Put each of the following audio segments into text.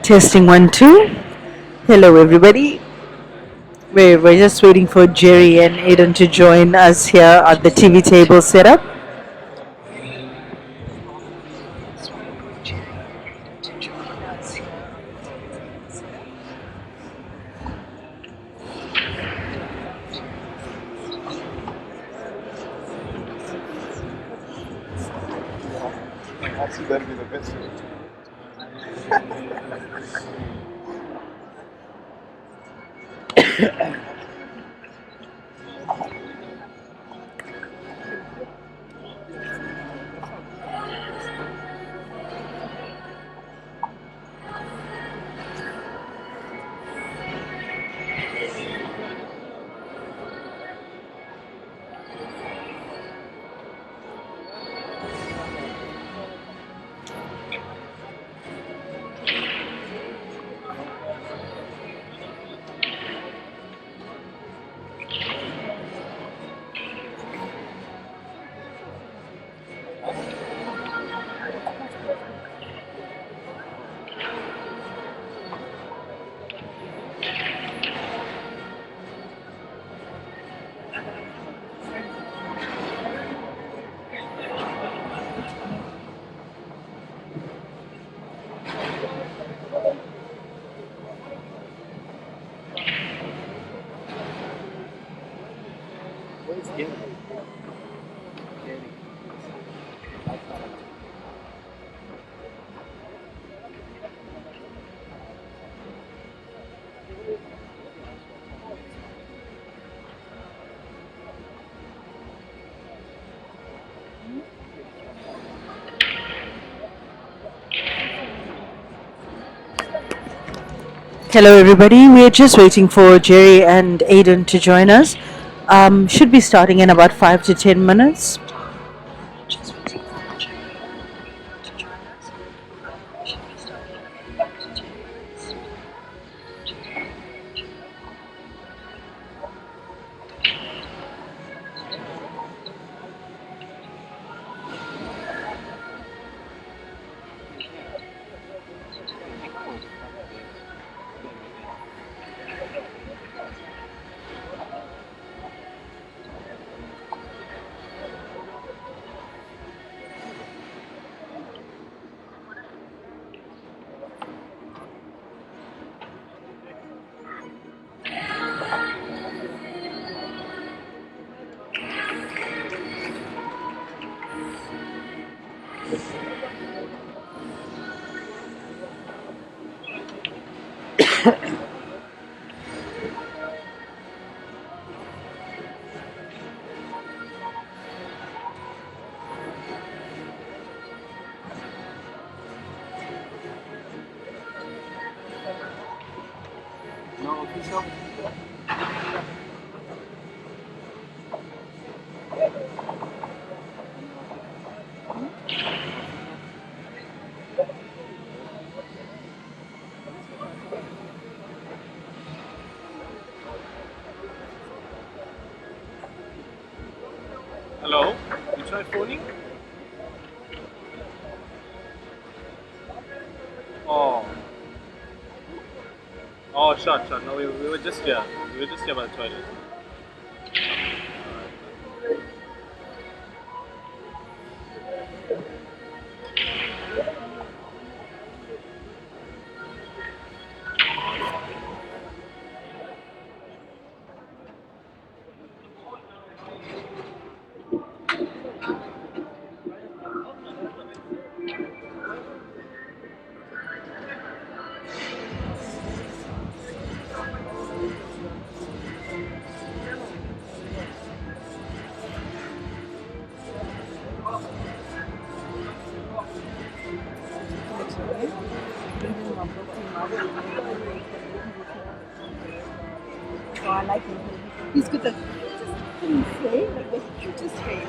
Testing one, two. Hello, everybody. We're just waiting for Jerry and Aden to join us here at the TV table setup. Hello, everybody. We're just waiting for Jerry and Aden to join us. Should be starting in about 5 to 10 minutes. Hello, you tried phoning? Oh, sure. No, we were just here. We were just here by the toilet. Oh, I like him. He's got the cutest face, like the cutest face.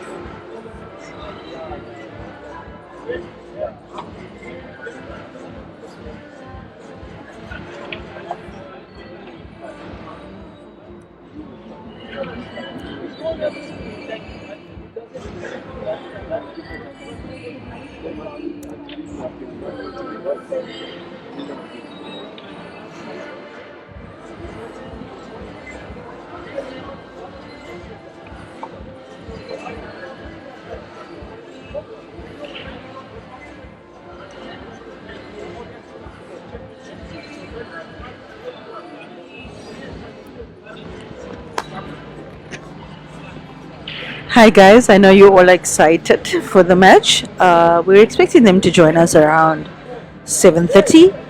Hi guys, I know you're all excited for the match. We're expecting them to join us around 7:30.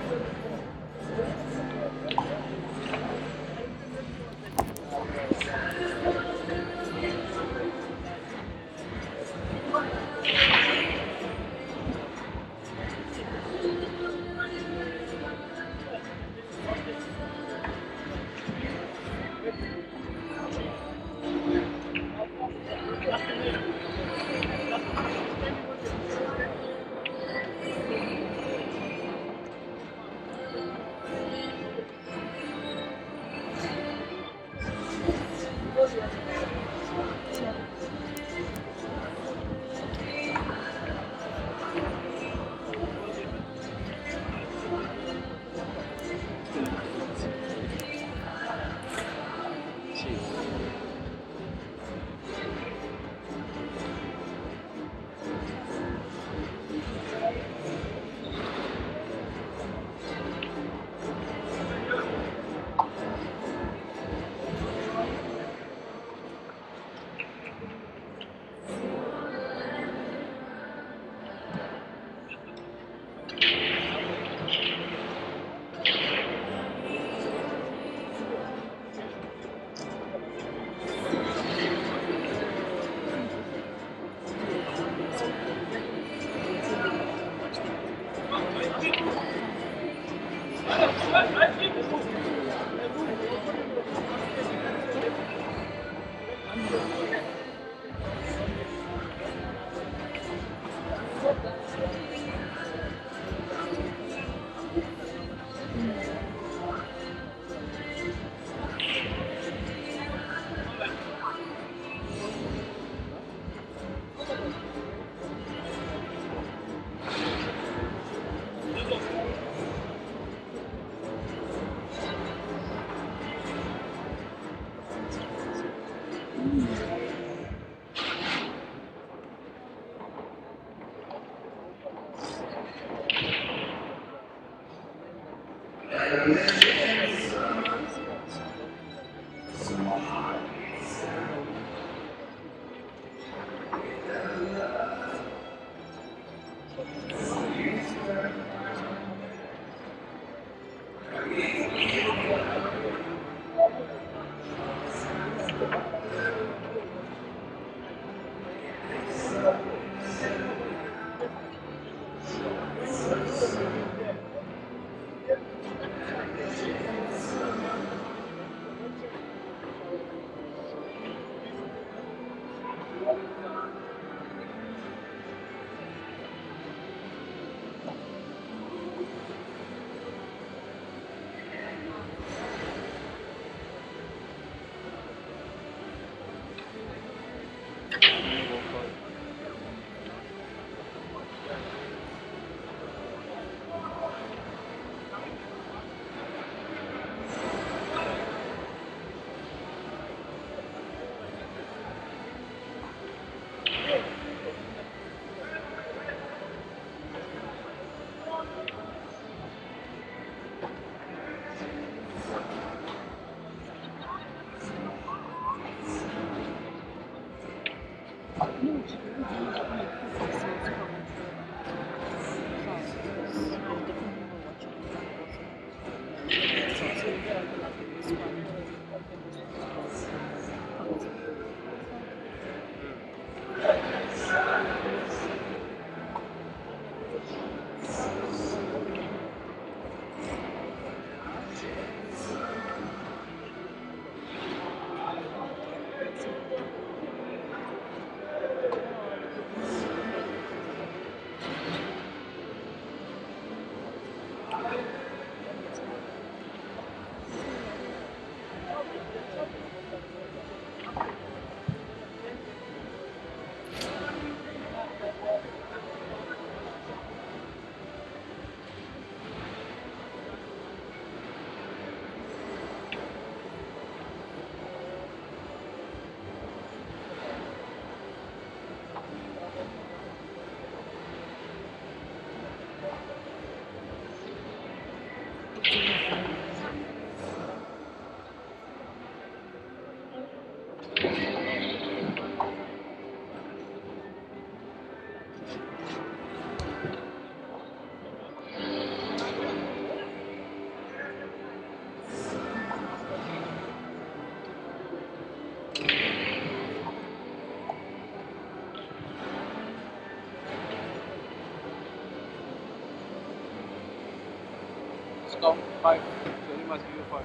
5. So he must give you 5.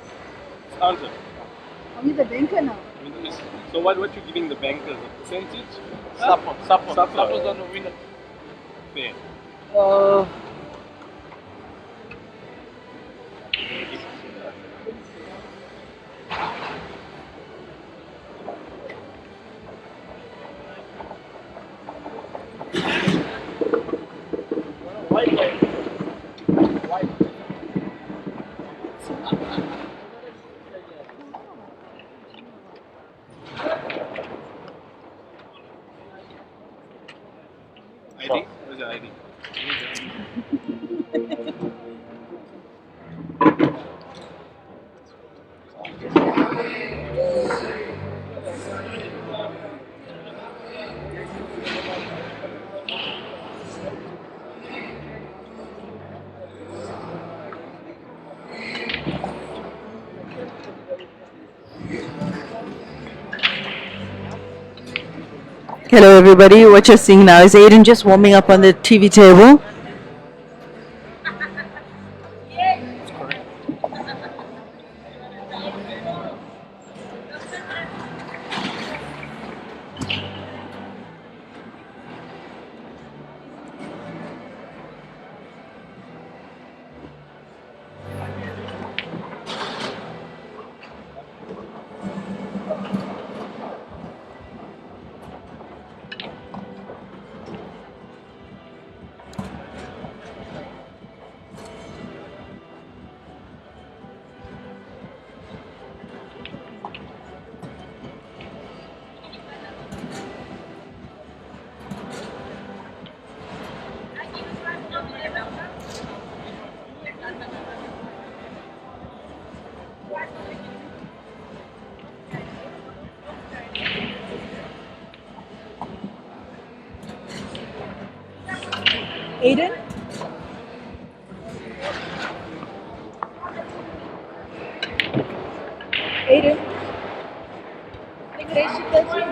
Answer. Are you the banker now? So what you giving the bankers? A percentage? Supper. Supper's Gonna win it. Fair. White way. White. ID? Where's your ID? Hello, everybody. What you're seeing now is Aden just warming up on the TV table. Aden? Aden? Decoration does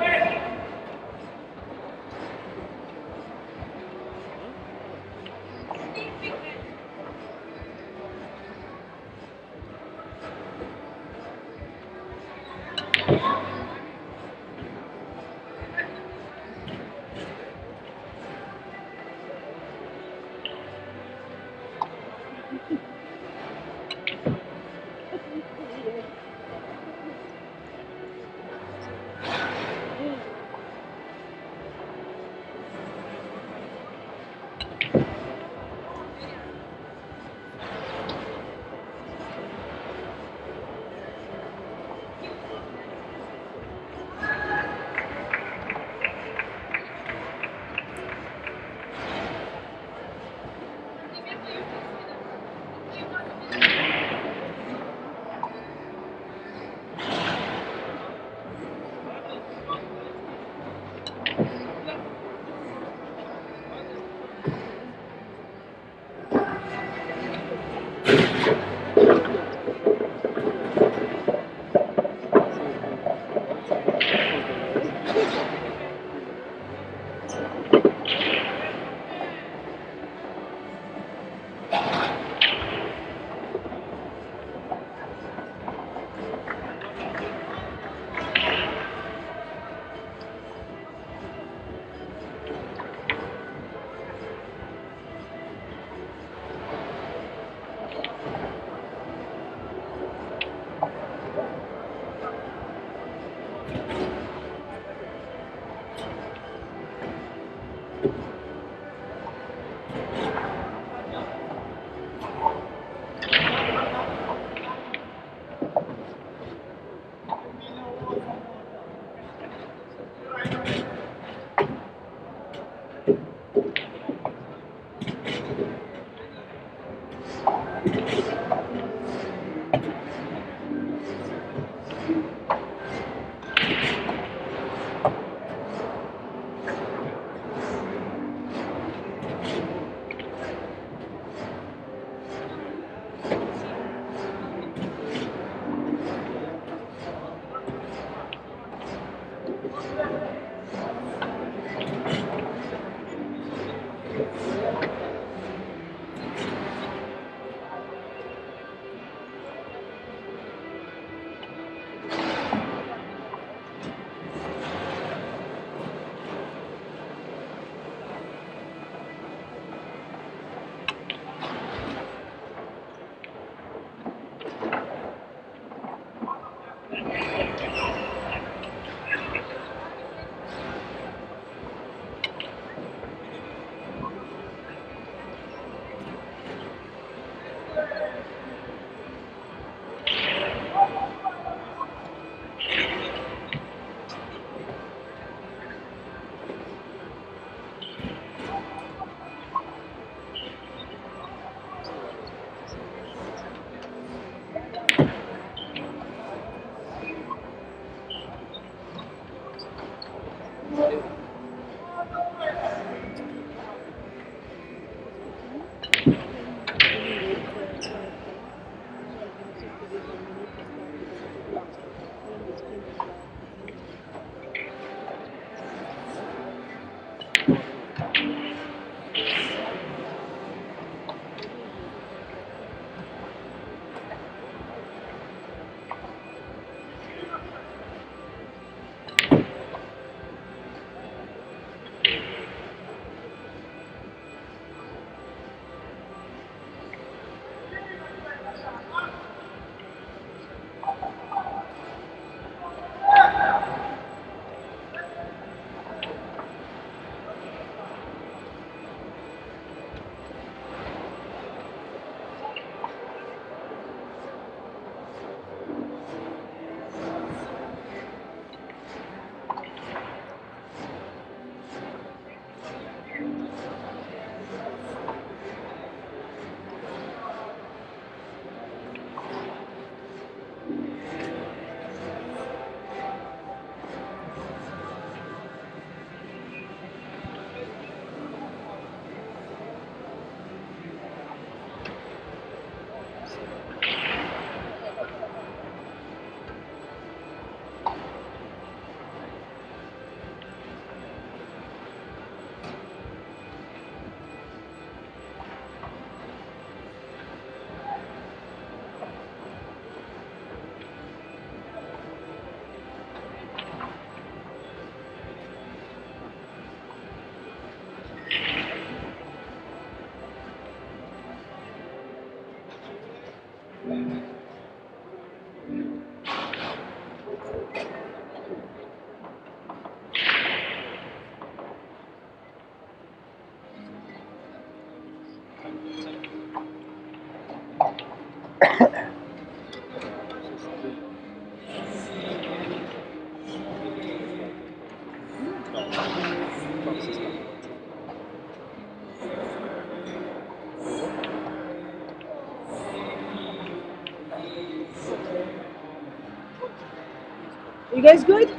You guys good?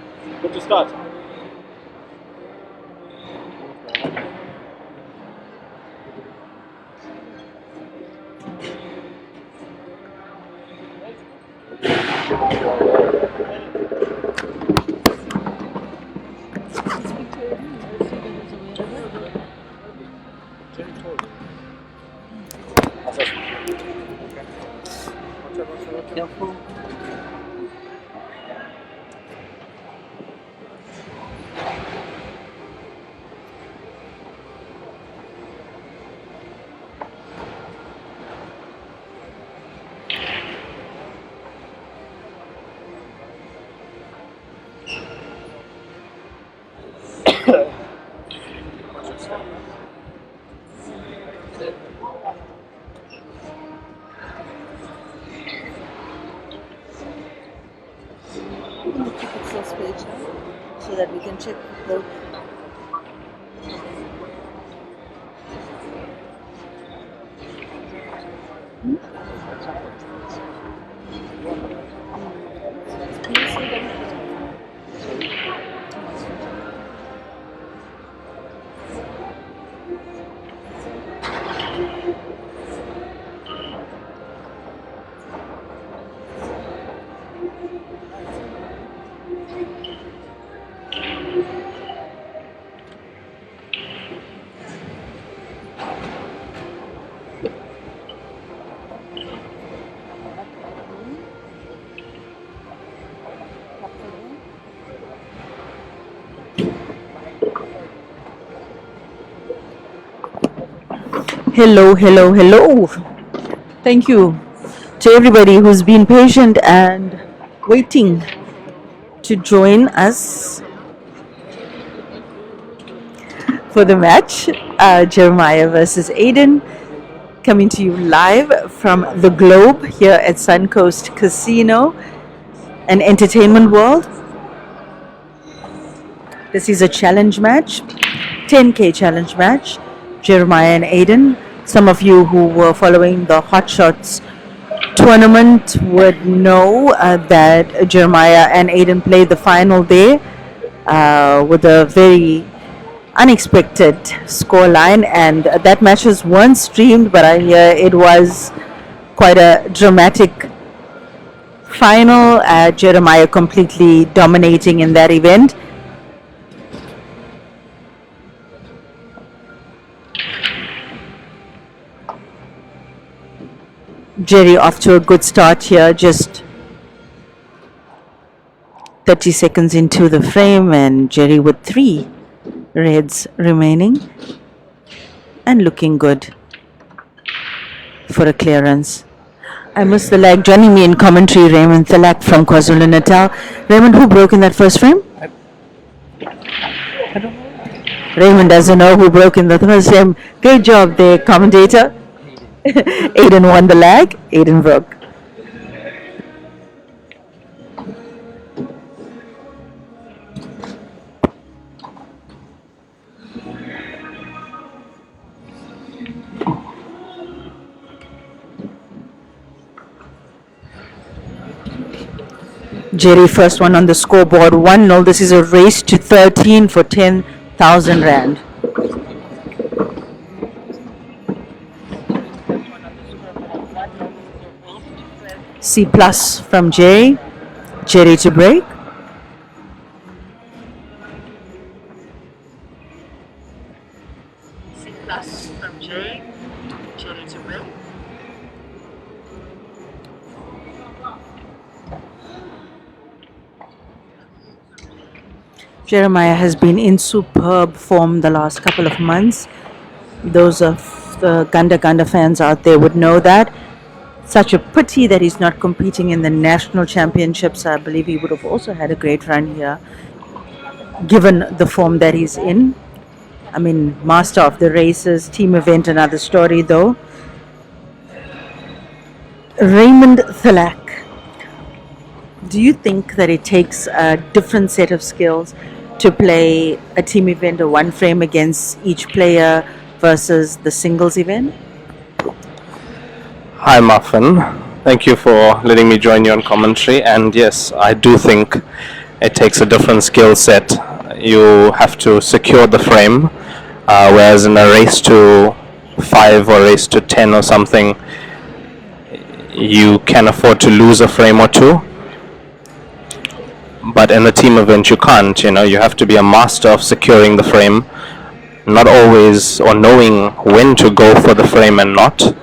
Good to start. Careful. I'm going to keep it page so that we can check the. Hello, hello, hello. Thank you to everybody who's been patient and waiting to join us for the match. Jeremiah versus Aden, coming to you live from the Globe here at Suncoast Casino and Entertainment World. This is a challenge match, 10K challenge match. Jeremiah and Aden. Some of you who were following the Hot Shots tournament would know that Jeremiah and Aden played the final day with a very unexpected scoreline, and that matches weren't streamed, but I hear it was quite a dramatic final. Jeremiah completely dominating in that event. Jerry off to a good start here, just 30 seconds into the frame, and Jerry with 3 reds remaining and looking good for a clearance. I missed the lag. Joining me in commentary, Raymond Thalak from KwaZulu Natal. Raymond, who broke in that first frame? Raymond doesn't know who broke in the first frame. Great job there, commentator. Aden won the lag. Aden broke. Jerry first one on the scoreboard, 1-0. This is a race to 13 for 10,000 Rand. C plus from Jerry. Jerry to break. C plus from Jerry. Jerry to break. Jeremiah has been in superb form the last couple of months. Those of the Ganda fans out there would know that. Such a pity that he's not competing in the national championships. I believe he would have also had a great run here, given the form that he's in. I mean, master of the races, team event, another story though. Raymond Thalak, do you think that it takes a different set of skills to play a team event or one frame against each player versus the singles event? Hi, Muffin. Thank you for letting me join you on commentary. And yes, I do think it takes a different skill set. You have to secure the frame, whereas in a race to 5 or race to 10 or something, you can afford to lose a frame or two. But in a team event, you can't. You have to be a master of securing the frame, not always, or knowing when to go for the frame and not.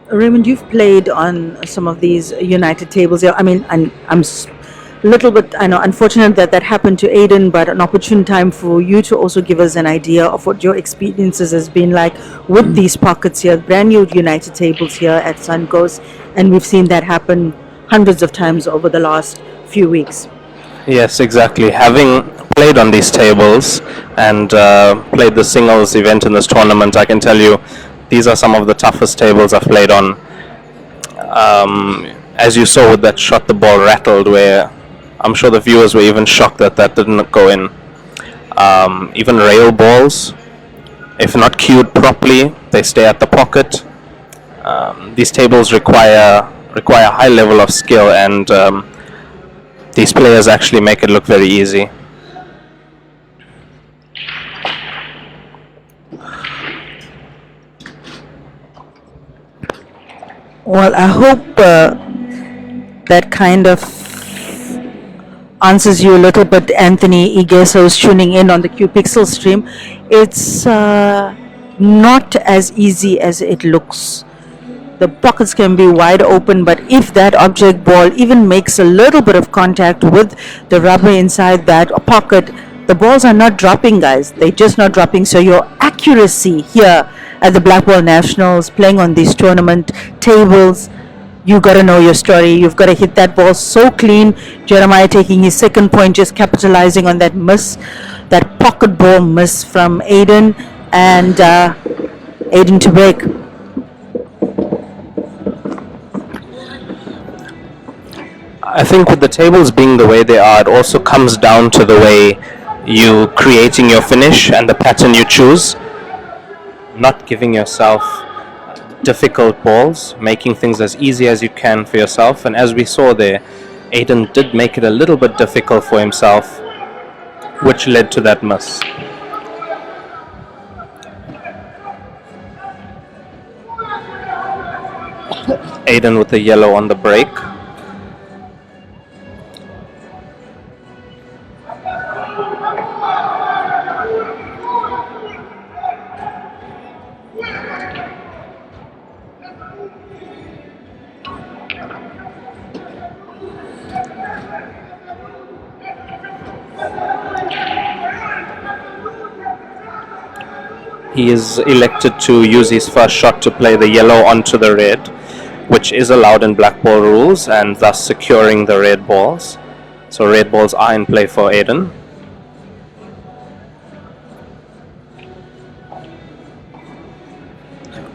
Raymond, you've played on some of these United tables here. I mean, I'm a little bit, I know, unfortunate that happened to Aden, but an opportune time for you to also give us an idea of what your experiences has been like with these pockets here, brand new United tables here at Suncoast, and we've seen that happen hundreds of times over the last few weeks. Yes, exactly. Having played on these tables and played the singles event in this tournament, I can tell you these are some of the toughest tables I've played on. As you saw with that shot, the ball rattled, where I'm sure the viewers were even shocked that didn't go in. Even rail balls, if not cued properly, they stay at the pocket. These tables require a high level of skill, and these players actually make it look very easy. Well, I hope that kind of answers you a little bit, Anthony Igeso, who's tuning in on the Q Pixel stream. It's not as easy as it looks. The pockets can be wide open, but if that object ball even makes a little bit of contact with the rubber inside that pocket, the balls are not dropping, guys. They're just not dropping. So your accuracy here at the Black Ball Nationals, playing on these tournament tables, you got to know your story. You've got to hit that ball so clean. Jeremiah taking his second point, just capitalizing on that miss, that pocket ball miss from Aden, and Aden to break. I think with the tables being the way they are, it also comes down to the way you creating your finish and the pattern you choose, not giving yourself difficult balls, making things as easy as you can for yourself. And as we saw there, Aden did make it a little bit difficult for himself, which led to that miss. Aden with a yellow on the break. He is elected to use his first shot to play the yellow onto the red, which is allowed in black ball rules, and thus securing the red balls. So red balls are in play for Aden.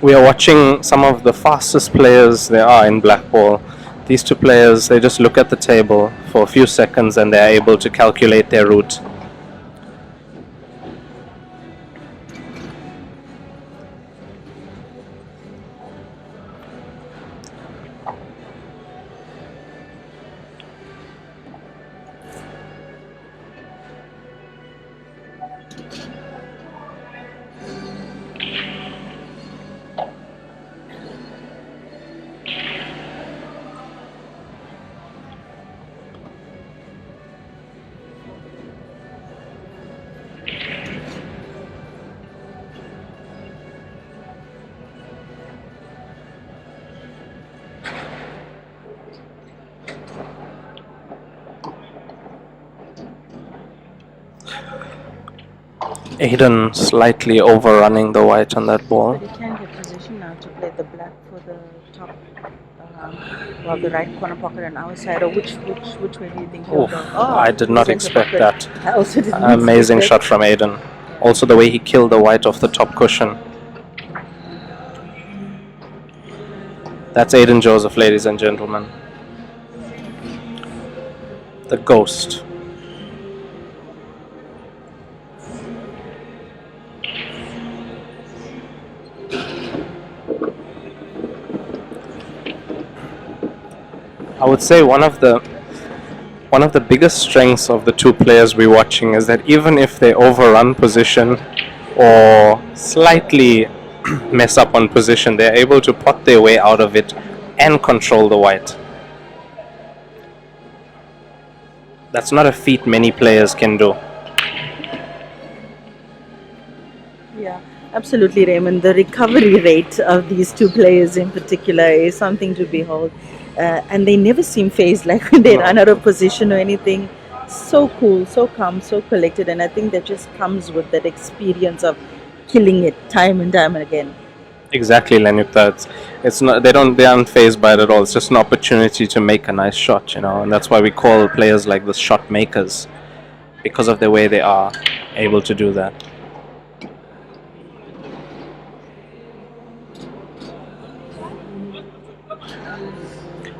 We are watching some of the fastest players there are in black ball. These two players, they just look at the table for a few seconds and they are able to calculate their route. Aden slightly overrunning the white on that ball. But he can get position now to play the black for the top, well, the right corner pocket on our side. Or which way do you think he'll Oof, go? I did not center expect pocket. that. I also didn't Amazing expect shot from Aden. Also the way he killed the white off the top cushion. That's Aden Joseph, ladies and gentlemen. The ghost. I would say one of the biggest strengths of the two players we're watching is that even if they overrun position or slightly mess up on position, they're able to pot their way out of it and control the white. That's not a feat many players can do. Yeah, absolutely, Raymond. The recovery rate of these two players in particular is something to behold. And they never seem phased, like when they run out of position or anything. So cool, so calm, so collected, and I think that just comes with that experience of killing it time and time again. Exactly, Lenyukta. It's not. They aren't phased by it at all. It's just an opportunity to make a nice shot, and that's why we call players like this shot makers, because of the way they are able to do that.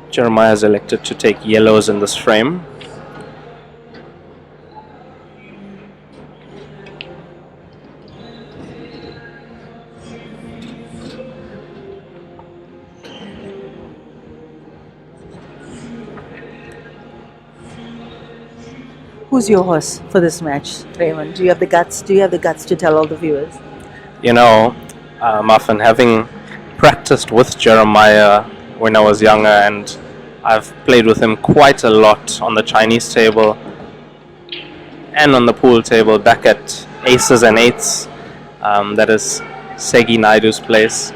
Jeremiah is elected to take yellows in this frame. Who's your horse for this match, Raymond? Do you have the guts? Do you have the guts to tell all the viewers? Muffin, having practiced with Jeremiah when I was younger, and I've played with him quite a lot on the Chinese table and on the pool table back at Aces and Eights, that is Segi Naidu's place.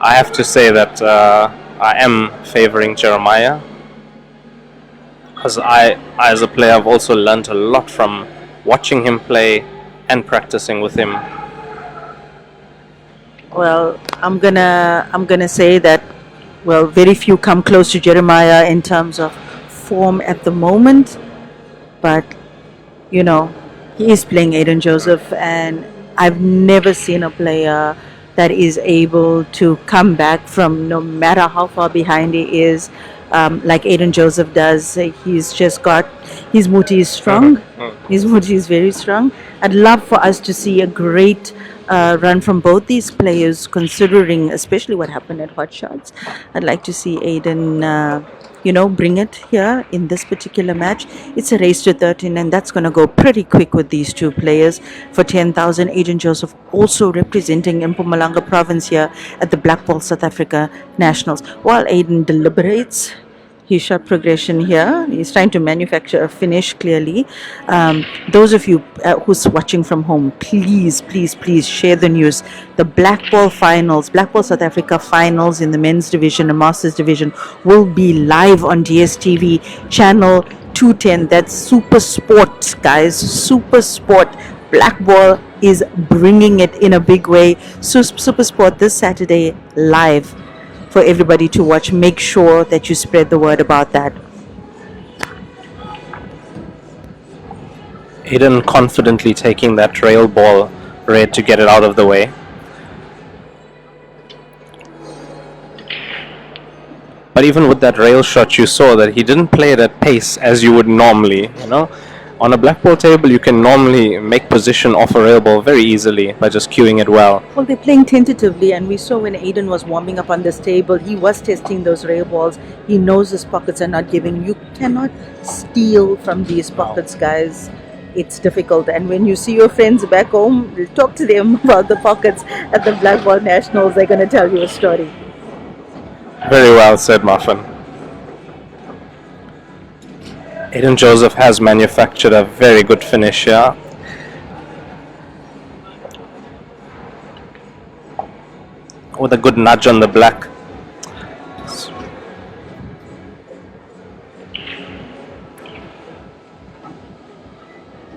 I have to say that I am favoring Jeremiah, because I, as a player, have also learnt a lot from watching him play and practicing with him. Well, I'm gonna say that, well, very few come close to Jeremiah in terms of form at the moment, but he is playing Aden Joseph, and I've never seen a player that is able to come back from, no matter how far behind he is, like Aden Joseph does. He's just got his muti is strong. His muti is very strong. I'd love for us to see a great run from both these players, considering especially what happened at Hot Shots. I'd like to see Aden. Bring it here in this particular match. It's a race to 13, and that's going to go pretty quick with these two players. For 10,000, Aden Joseph also representing Mpumalanga province here at the Black Ball South Africa Nationals. While Aden deliberates his shot progression here, he's trying to manufacture a finish clearly. Those of you who's watching from home, please, please, please share the news. The Black Ball finals, Black Ball South Africa finals in the men's division and masters division will be live on DSTV channel 210. That's Super Sport, guys. Super Sport. Black Ball is bringing it in a big way. So Super Sport this Saturday live for everybody to watch. Make sure that you spread the word about that. Aden confidently taking that rail ball red to get it out of the way. But even with that rail shot, you saw that he didn't play it at pace as you would normally, On a black ball table, you can normally make position off a rail ball very easily by just cueing it well. Well, they're playing tentatively, and we saw when Aden was warming up on this table, he was testing those rail balls. He knows his pockets are not giving. You cannot steal from these pockets, guys. It's difficult. And when you see your friends back home, talk to them about the pockets at the Black Ball Nationals. They're going to tell you a story. Very well said, Muffin. Aden Joseph has manufactured a very good finish here. With a good nudge on the black.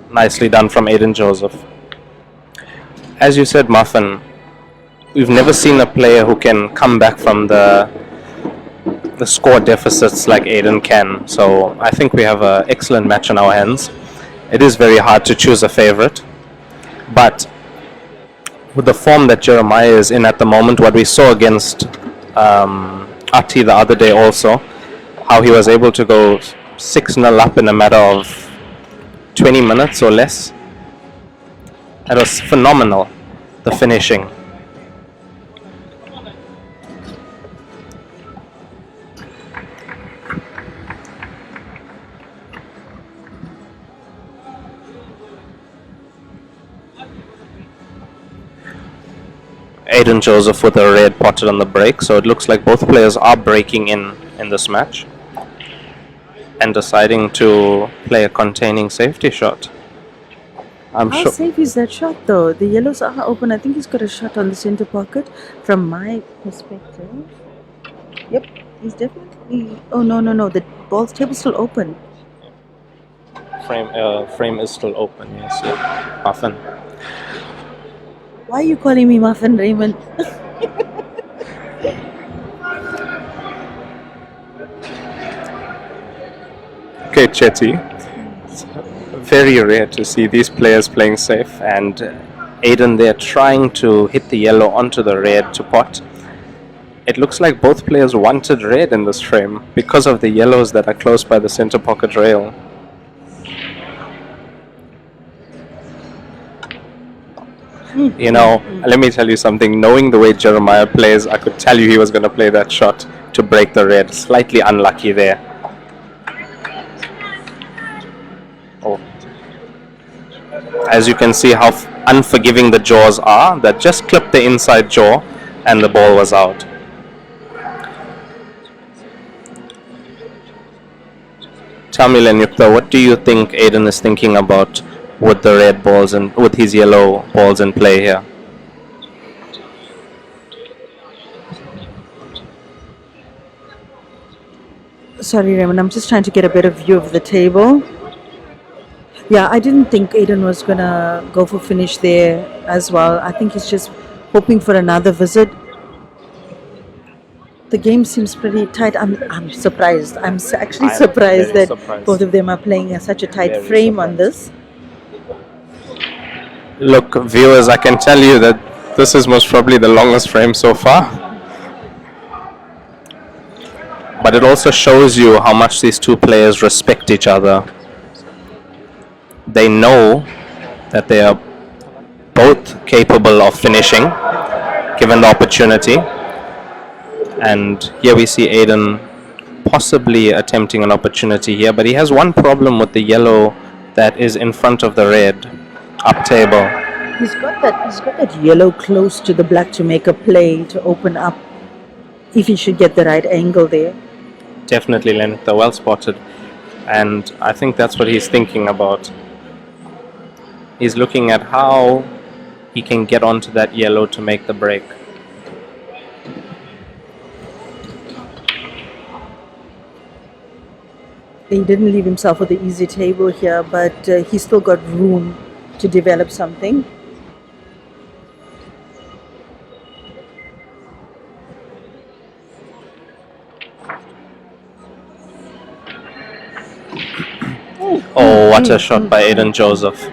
Nicely done from Aden Joseph. As you said, Muffin, we've never seen a player who can come back from the score deficits like Aden can. So I think we have an excellent match on our hands. It is very hard to choose a favorite, but with the form that Jeremiah is in at the moment, what we saw against Ati the other day also, how he was able to go 6-0 up in a matter of 20 minutes or less. That was phenomenal, the finishing. Aden Joseph with a red potted on the break, so it looks like both players are breaking in this match and deciding to play a containing safety shot. How safe is that shot though? The yellows are open. I think he's got a shot on the center pocket from my perspective. Yep, he's definitely... Oh, no. The ball's table's still open. Frame is still open, yes. Yeah. Muffin. Why are you calling me Muffin, Raymond? Okay, Chetty. It's very rare to see these players playing safe, and Aden there trying to hit the yellow onto the red to pot. It looks like both players wanted red in this frame because of the yellows that are close by the center pocket rail. Let me tell you something. Knowing the way Jeremiah plays, I could tell you he was going to play that shot to break the red. Slightly unlucky there. Oh. As you can see how unforgiving the jaws are, that just clipped the inside jaw and the ball was out. Tell me, Lenyukta, what do you think Aden is thinking about with the red balls and with his yellow balls in play here? Sorry, Raymond, I'm just trying to get a better view of the table. Yeah, I didn't think Aden was gonna go for finish there as well. I think he's just hoping for another visit. The game seems pretty tight. I'm surprised. I'm actually surprised that both of them are playing such a tight frame on this. Look, viewers, I can tell you that this is most probably the longest frame so far. But it also shows you how much these two players respect each other. They know that they are both capable of finishing given the opportunity. And here we see Aden possibly attempting an opportunity here, but he has one problem with the yellow that is in front of the red up table. He's got that yellow close to the black to make a play to open up if he should get the right angle there. Definitely, Lenita, well spotted. And I think that's what he's thinking about. He's looking at how he can get onto that yellow to make the break. He didn't leave himself with the easy table here, but he's still got room to develop something. Oh, what a shot by Aden Joseph.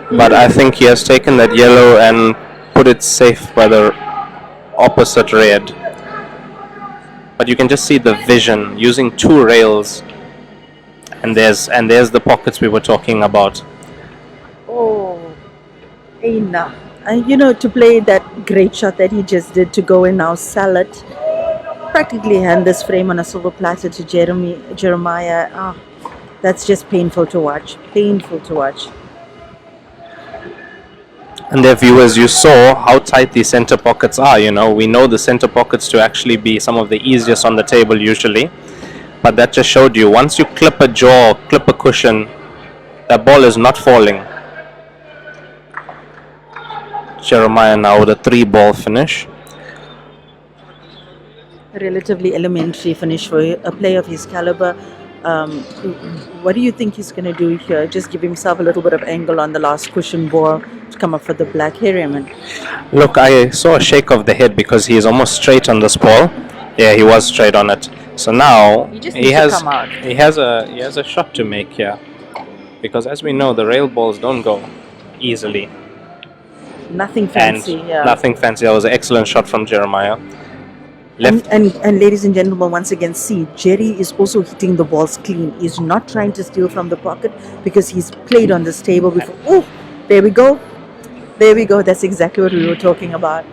But I think he has taken that yellow and put it safe by the opposite red. But you can just see the vision using two rails. And there's the pockets we were talking about. Oh, Aina. And to play that great shot that he just did to go and now sell it, practically hand this frame on a silver platter to Jeremiah. That's just painful to watch. Painful to watch. And there, viewers, you saw how tight these center pockets are. We know the center pockets to actually be some of the easiest on the table usually. But that just showed you, once you clip a jaw, clip a cushion, that ball is not falling. Jeremiah now with a 3-ball finish. A relatively elementary finish for a player of his caliber. What do you think he's going to do here? Just give himself a little bit of angle on the last cushion ball to come up for the black hair, Raymond. Look, I saw a shake of the head because he is almost straight on this ball. Yeah, he was straight on it. So now he has a shot to make here, because as we know, the rail balls don't go easily. Nothing fancy. Yeah. Nothing fancy. That was an excellent shot from Jeremiah. And ladies and gentlemen, once again, see, Jerry is also hitting the balls clean. He's not trying to steal from the pocket because he's played on this table before. Oh, there we go. There we go. That's exactly what we were talking about.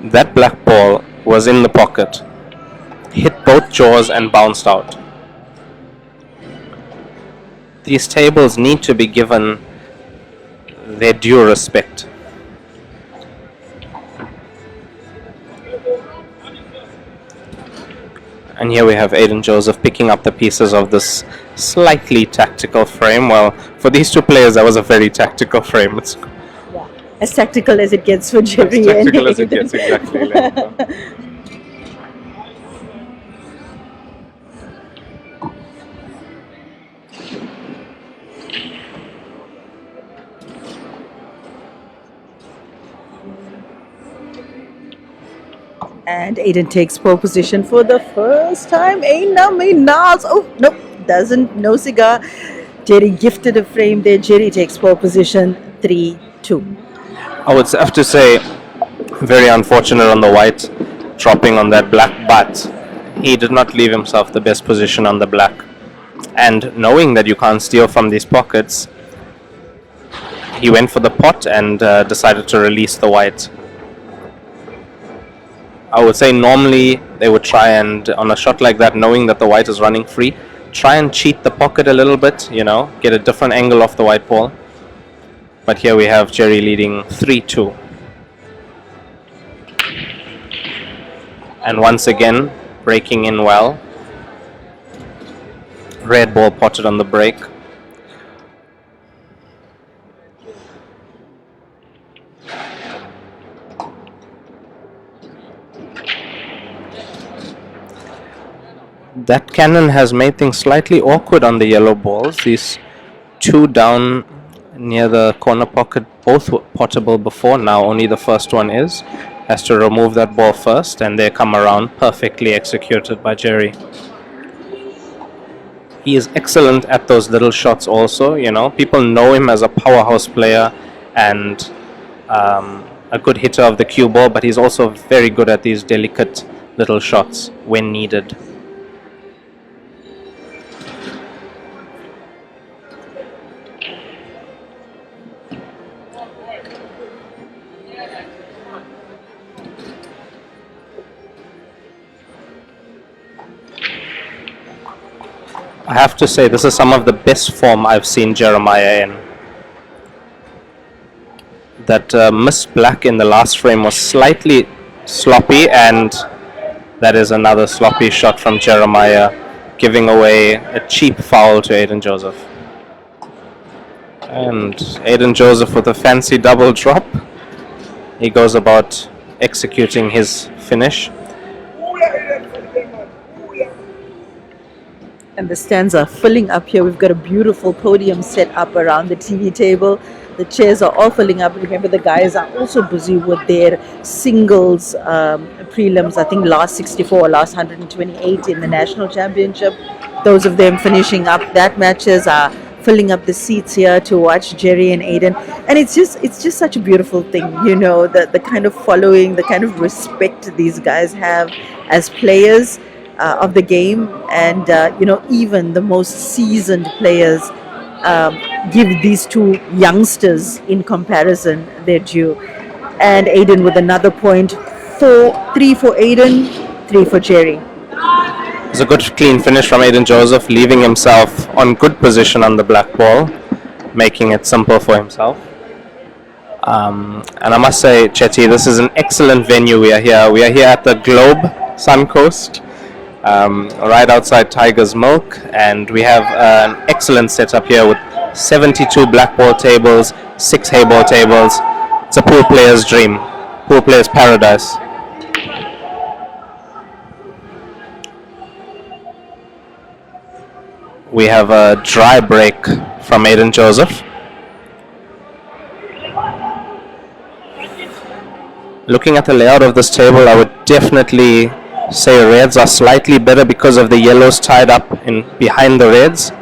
That black ball was in the pocket, hit both jaws and bounced out. These tables need to be given their due respect. And here we have Aden Joseph picking up the pieces of this slightly tactical frame. Well, for these two players, that was a very tactical frame. It's as tactical as it gets for Jerry. As tactical as it gets, exactly. And Aden takes pole position for the first time. Aina Minaz. Oh, nope, doesn't. No cigar. Jerry gifted a frame there. Jerry takes pole position 3-2. I would have to say, very unfortunate on the white, dropping on that black, but he did not leave himself the best position on the black. And knowing that you can't steal from these pockets, he went for the pot and decided to release the white. I would say normally they would try and, on a shot like that, knowing that the white is running free, try and cheat the pocket a little bit, get a different angle off the white ball. But here we have Jerry leading 3-2. And once again, breaking in well. Red ball potted on the break. That cannon has made things slightly awkward on the yellow balls. These two down near the corner pocket, both were pottable before. Now only the first one is. Has to remove that ball first, and they come around, perfectly executed by Jerry. He is excellent at those little shots also. People know him as a powerhouse player and a good hitter of the cue ball, but he's also very good at these delicate little shots when needed. I have to say, this is some of the best form I've seen Jeremiah in. That missed black in the last frame was slightly sloppy, and that is another sloppy shot from Jeremiah, giving away a cheap foul to Aden Joseph. And Aden Joseph with a fancy double drop. He goes about executing his finish. And the stands are filling up here. We've got a beautiful podium set up around the TV table. The chairs are all filling up. Remember, the guys are also busy with their singles prelims. I think last 64 or last 128 in the national championship. Those of them finishing up that matches are filling up the seats here to watch Jerry and Aden. And it's just such a beautiful thing, you know, the kind of following, the kind of respect these guys have as players of the game. And, you know, even the most seasoned players give these two youngsters in comparison their due. And Aden with another point. 3 for Aden, 3 for Jerry. It's a good clean finish from Aden Joseph, leaving himself on good position on the black ball, making it simple for himself. And I must say, Chetty, this is an excellent venue. We are here at the Globe Suncoast, right outside Tiger's Milk, and we have an excellent setup here with 72 black ball tables, 6 hay ball tables. It's a pool player's dream, pool player's paradise. We have a dry break from Aden Joseph. Looking at the layout of this table, I would definitely say reds are slightly better because of the yellows tied up in behind the reds.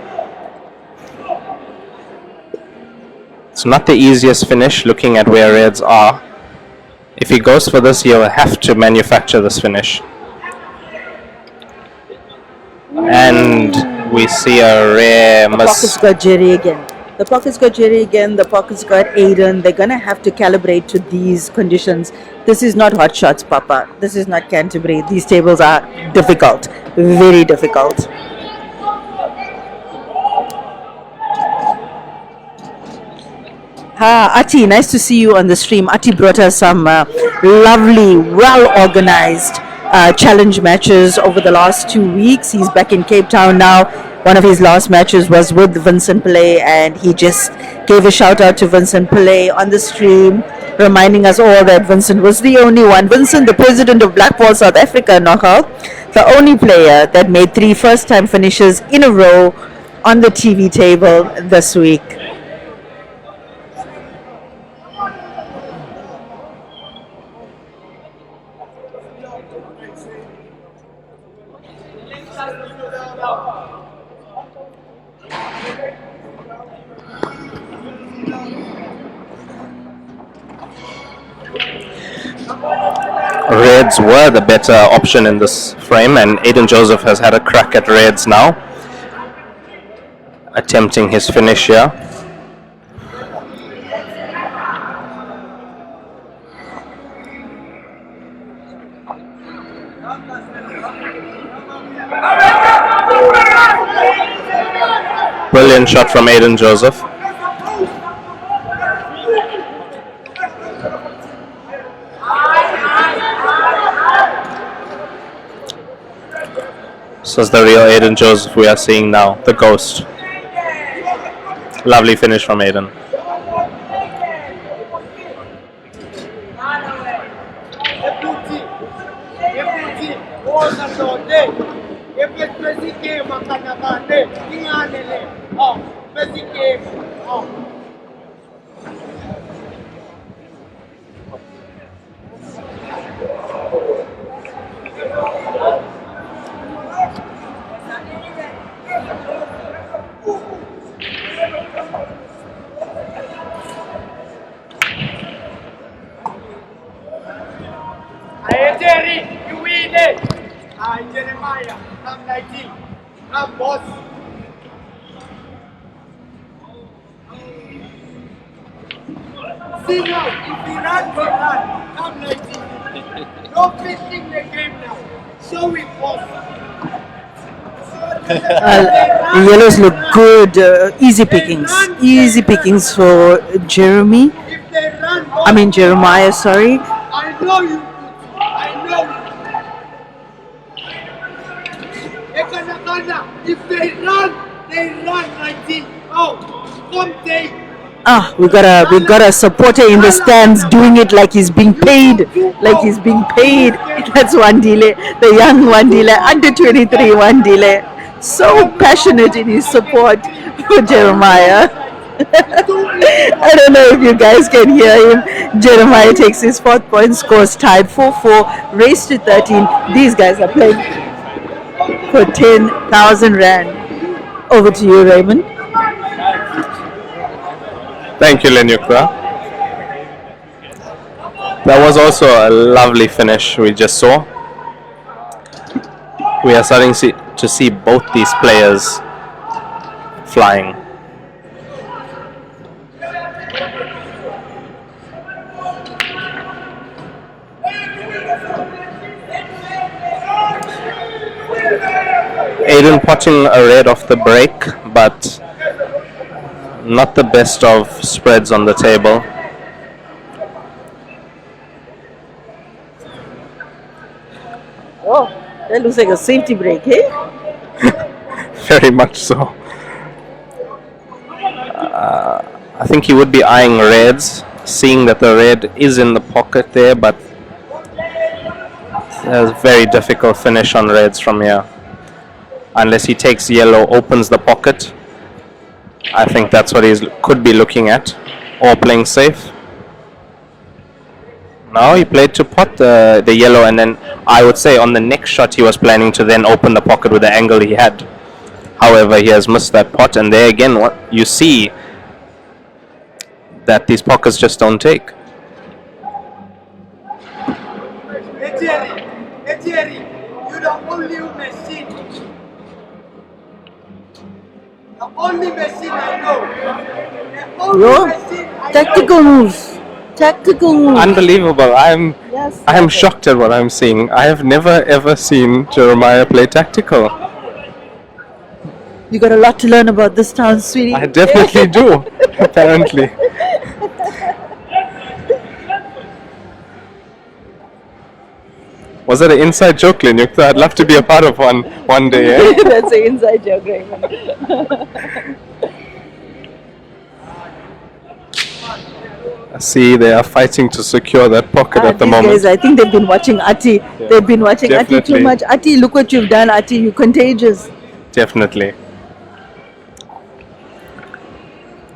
It's not the easiest finish looking at where reds are. If he goes for this, he'll have to manufacture this finish. And we see a rare The miss. pocket's got Jerry again. The pocket's got Jerry again. The pocket's got Aden. They're going to have to calibrate to these conditions. This is not hot shots, Papa. This is not Canterbury. These tables are difficult. Very difficult. Ati, nice to see you on the stream. Ati brought us some lovely, well-organized challenge matches over the last 2 weeks. He's back in Cape Town now. One of his last matches was with Vincent Pillay, and he just gave a shout out to Vincent Pillay on the stream, reminding us all that Vincent was the only one. Vincent, the president of Blackball South Africa, Nochal, the only player that made 3 first-time finishes in a row on the TV table this week. Reds were the better option in this frame, and Aden Joseph has had a crack at reds now, attempting his finish here. Brilliant shot from Aden Joseph. This is the real Aden Joseph we are seeing now, the ghost. Lovely finish from Aden. Jerry, you win it! see now, if we run, we run. Come 19. No finishing the game now. Show it off. The yellows look good. Easy pickings. Easy pickings for Jeremy. If they run, I mean Jeremiah, sorry. I know you. I know you. Ekanakana, if they run 19. Oh, come take. We got a supporter in the stands doing it like he's being paid. Like he's being paid. That's Wandile, the young Wandile, under 23 Wandile. So passionate in his support for Jeremiah. I don't know if you guys can hear him. Jeremiah takes his 4th point, scores tied 4-4, race to 13. These guys are playing for 10,000 Rand. Over to you, Raymond. Thank you, Lenyukta. That was also a lovely finish we just saw. We are starting to see both these players flying. Aden potting a red off the break, but not the best of spreads on the table. Oh, that looks like a safety break, eh? Very much so. I think he would be eyeing reds, seeing that the red is in the pocket there, but there's a very difficult finish on reds from here. Unless he takes yellow, opens the pocket. I think that's what he could be looking at, or playing safe. Now he played to pot the yellow, and then I would say on the next shot he was planning to then open the pocket with the angle he had. However, he has missed that pot, and there again, what you see that these pockets just don't take. Etieri, you're the only machine. The only machine I know. The only Bro, machine I tactical moves. Tactical moves. Unbelievable. I am Yes. shocked at what I'm seeing. I have never ever seen Jeremiah play tactical. You got a lot to learn about this town, sweetie. I definitely do, apparently. Was that an inside joke, Lenyukta? I'd love to be a part of one day, eh? That's an inside joke, Raymond. See, they are fighting to secure that pocket at the These moment. guys, I think they've been watching Ati. They've been watching Ati Definitely. too much. Ati, look what you've done, Ati. You're contagious. Definitely.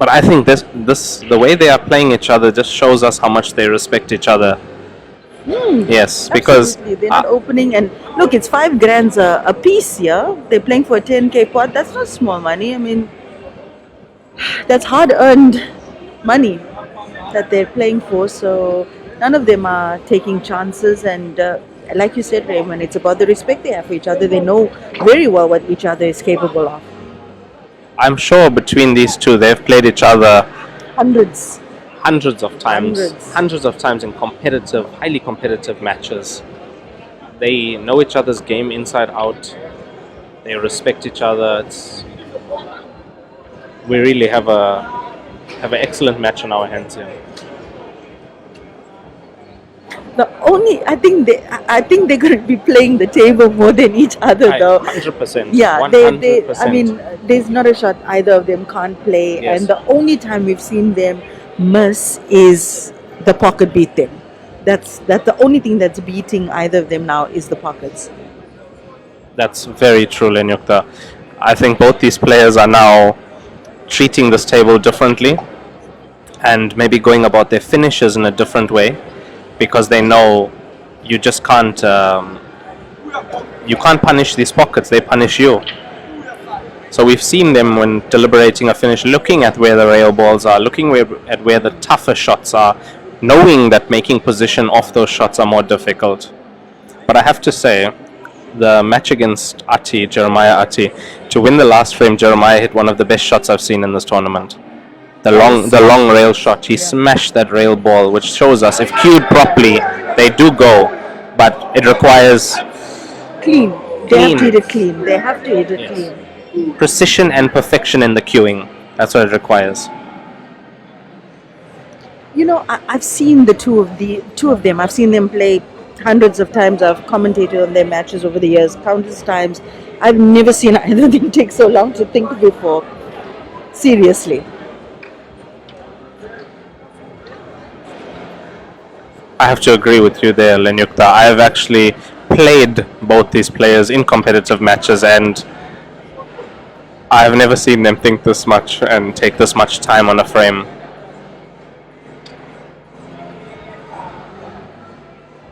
But I think the way they are playing each other just shows us how much they respect each other. Yes, because Absolutely. They're not opening, and look, it's 5 grand a piece here. They're playing for a 10K pot. That's not small money. I mean, that's hard earned money that they're playing for. So none of them are taking chances. And like you said, Raymond, it's about the respect they have for each other. They know very well what each other is capable of. I'm sure between these two, they've played each other Hundreds. hundreds of times, Hundreds. of times in competitive, highly competitive matches. They know each other's game inside out. They respect each other. We really have an excellent match on our hands here. I think they're going to be playing the table more than each other, though. 100%. Yeah, 100%. I mean, there's not a shot either of them can't play, Yes. and the only time we've seen them miss is the pocket beat them. That's the only thing that's beating either of them now is the pockets. That's very true, Lenyukta. I think both these players are now treating this table differently and maybe going about their finishes in a different way, because they know you just can't punish these pockets, they punish you. So we've seen them when deliberating a finish, looking at where the rail balls are, looking at where the tougher shots are, knowing that making position off those shots are more difficult. But I have to say, the match against Jeremiah Ati, to win the last frame, Jeremiah hit one of the best shots I've seen in this tournament. the long rail shot. He smashed that rail ball, which shows us if cued properly, they do go, but it requires Clean. They have Clean. to hit it clean. They have to hit it Yes. clean. precision and perfection in the cueing. That's what it requires. You know, I've seen the two of them. I've seen them play hundreds of times. I've commentated on their matches over the years, countless times. I've never seen either of them take so long to think before. Seriously. I have to agree with you there, Lenyukta. I have actually played both these players in competitive matches, and I have never seen them think this much and take this much time on a frame.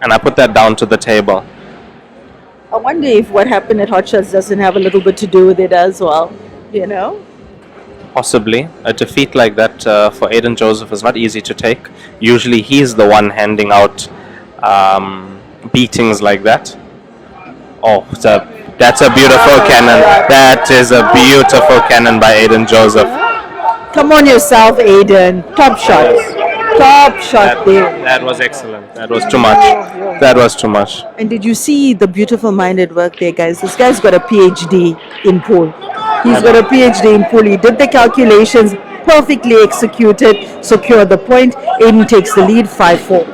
And I put that down to the table. I wonder if what happened at Hot Shots doesn't have a little bit to do with it as well. You know? Possibly. A defeat like that for Aden Joseph is not easy to take. Usually he's the one handing out beatings like that. Oh, that's a beautiful cannon. That is a beautiful cannon by Aden Joseph. Come on yourself, Aden. Top shot. Top shot there. That was excellent. That was too much. That was too much. And did you see the beautiful minded work there, guys? This guy's got a PhD in pool. He's got a PhD in pool. He did the calculations, perfectly executed, secured the point. Aden takes the lead, 5-4.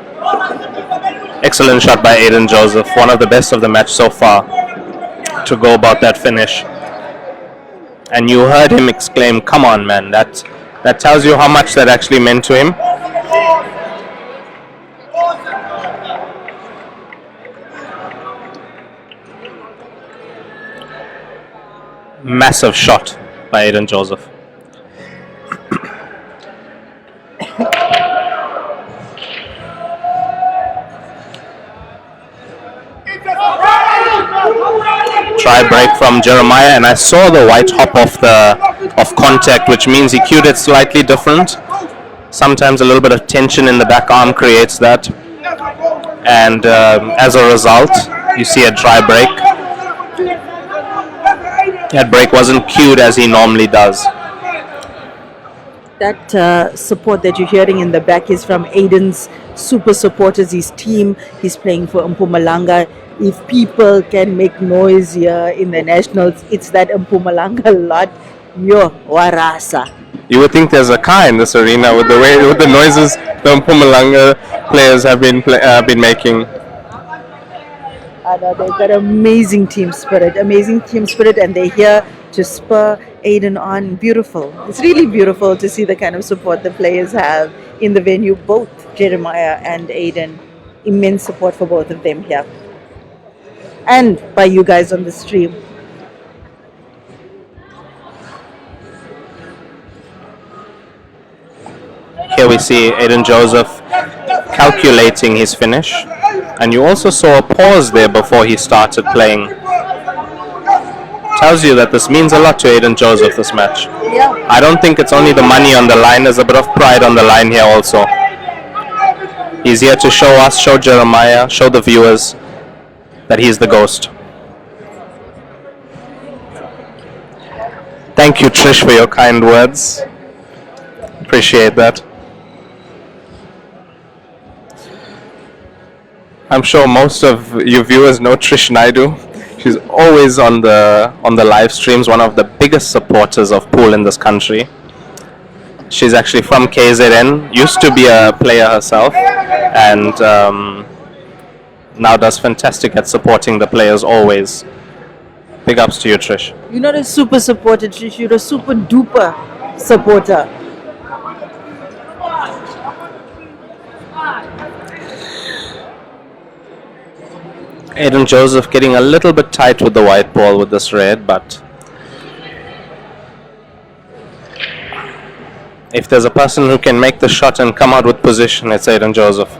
Excellent shot by Aden Joseph. One of the best of the match so far to go about that finish. And you heard him exclaim, "Come on, man." That tells you how much that actually meant to him. Massive shot by Aden Joseph. Try break from Jeremiah, and I saw the white hop off contact, which means he cued it slightly different. Sometimes a little bit of tension in the back arm creates that, and as a result, you see a dry break. That break wasn't cued as he normally does. That support that you're hearing in the back is from Aden's super supporters, his team. He's playing for Mpumalanga. If people can make noise here in the nationals, it's that Mpumalanga lot. Yo, Warasa. You would think there's a car in this arena with the noises the Mpumalanga players have been making. They've got amazing team spirit, and they're here to spur Aden on. Beautiful. It's really beautiful to see the kind of support the players have in the venue, both Jeremiah and Aden. Immense support for both of them here. And by you guys on the stream. Here we see Aden Joseph calculating his finish, and you also saw a pause there before he started playing. Tells you that this means a lot to Aden Joseph, this match. Yeah. I don't think it's only the money on the line, there's a bit of pride on the line here also. He's here to show us, show Jeremiah, show the viewers that he's the ghost. Thank you, Trish, for your kind words. Appreciate that. I'm sure most of you viewers know Trish Naidu. She's always on the live streams, one of the biggest supporters of pool in this country. She's actually from KZN, used to be a player herself, and now does fantastic at supporting the players always. Big ups to you, Trish. You're not a super supporter, Trish. You're a super duper supporter. Aden Joseph getting a little bit tight with the white ball with this red, but if there's a person who can make the shot and come out with position, it's Aden Joseph.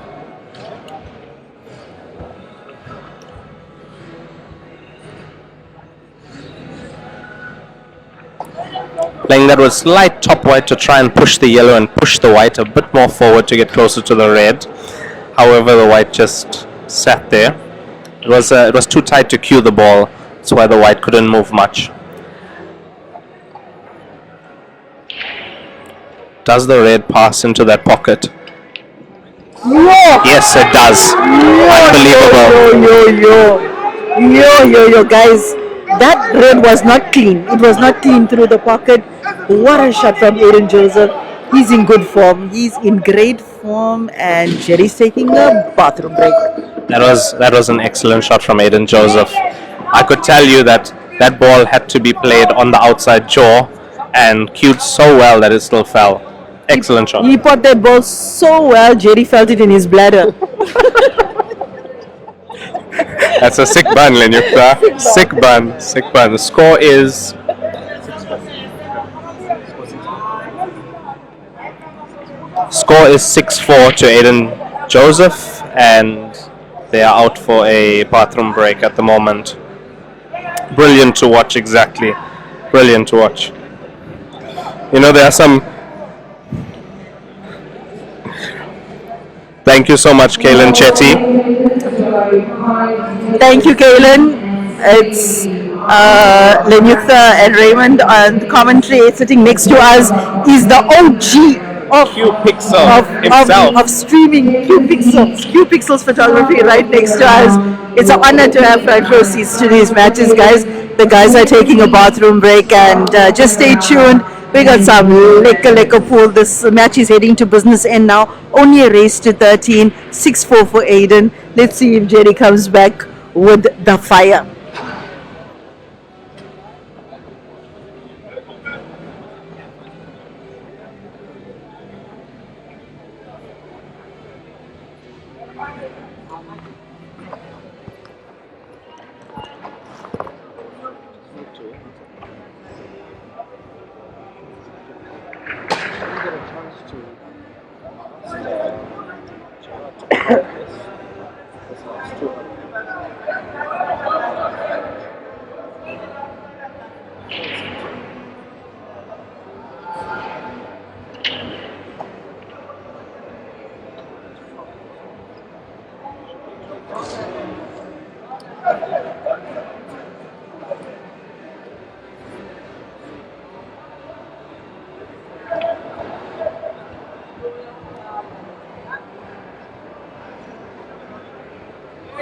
Playing that with slight top white to try and push the yellow and push the white a bit more forward to get closer to the red. However, the white just sat there. It was too tight to cue the ball. That's why the white couldn't move much. Does the red pass into that pocket? Whoa! Yes, it does. Yo, Unbelievable. yo, guys. That red was not clean. It was not clean through the pocket. What a shot from Aden Joseph. He's in good form. He's in great form, and Jerry's taking a bathroom break. That was an excellent shot from Aiden Joseph. I could tell you that that ball had to be played on the outside jaw and cued so well that it still fell. Excellent shot. He put that ball so well, Jerry felt it in his bladder. That's a sick bun, Lenyukta. Sick bun. Sick bun. The score is Score is 6-4 to Aiden Joseph, and they are out for a bathroom break at the moment. Brilliant to watch, exactly. Brilliant to watch. You know, there are some. Thank you so much, Kalen Chetty. Thank you, Kaylin. It's Lenyukta and Raymond on the commentary. Sitting next to us is the OG of Q Pixel himself. of streaming, Q Pixels photography right next to us. It's an honor to have front row seats to these matches, guys. The guys are taking a bathroom break, and just stay tuned. We got some liquor pool. This match is heading to business end now. Only a race to 13, 6-4 for Aiden. Let's see if Jerry comes back with the fire.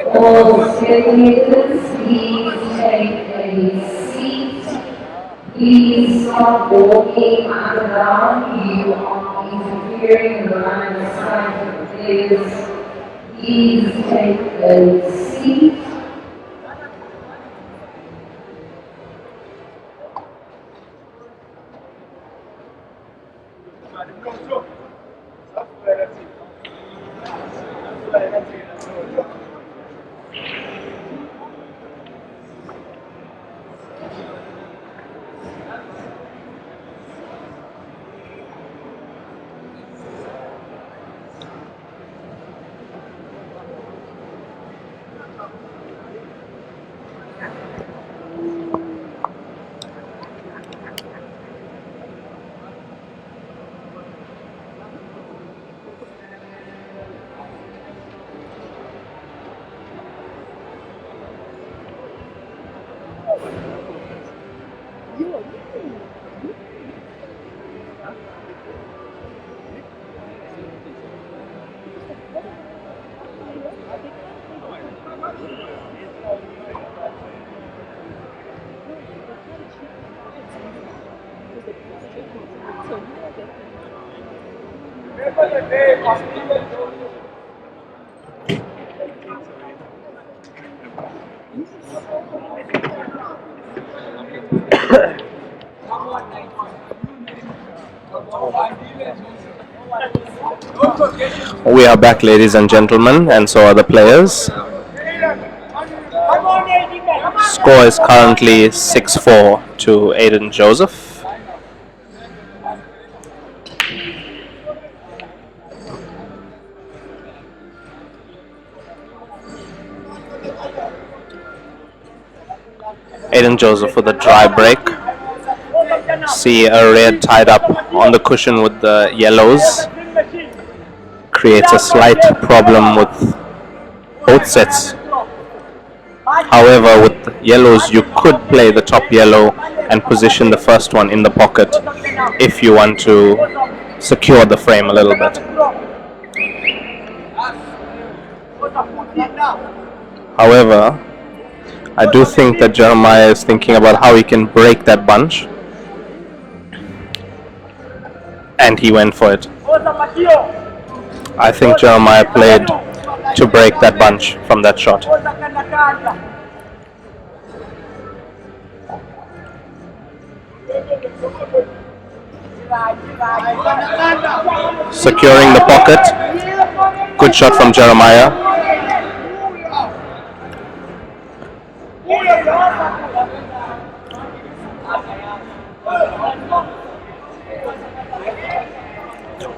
All spectators, please take a seat. Please stop walking up and down. You are interfering in the line of sight of the players. Please take a seat. We are back, ladies and gentlemen, and so are the players. Score is currently 6-4 to Aiden Joseph. Aiden Joseph with a dry break. See a red tied up on the cushion with the yellows. Creates a slight problem with both sets. However, with yellows, you could play the top yellow and position the first one in the pocket if you want to secure the frame a little bit. However, I do think that Jeremiah is thinking about how he can break that bunch, and he went for it. I think Jeremiah played to break that bunch from that shot. Securing the pocket. Good shot from Jeremiah.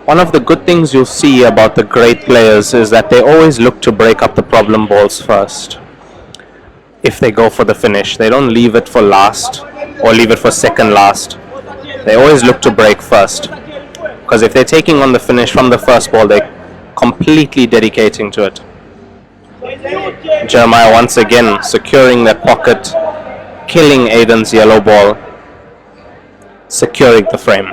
One of the good things you'll see about the great players is that they always look to break up the problem balls first. If they go for the finish, they don't leave it for last or leave it for second last. They always look to break first, because if they're taking on the finish from the first ball, they're completely dedicating to it. Jeremiah once again securing that pocket, killing Aden's yellow ball, securing the frame.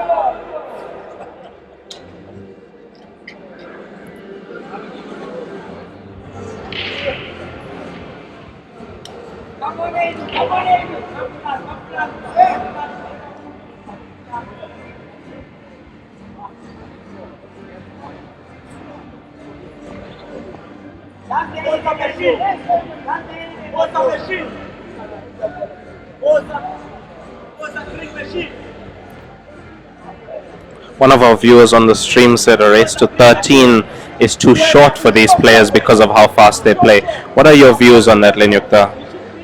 One of our viewers on the stream said a race to 13 is too short for these players because of how fast they play. What are your views on that, Lenyukta?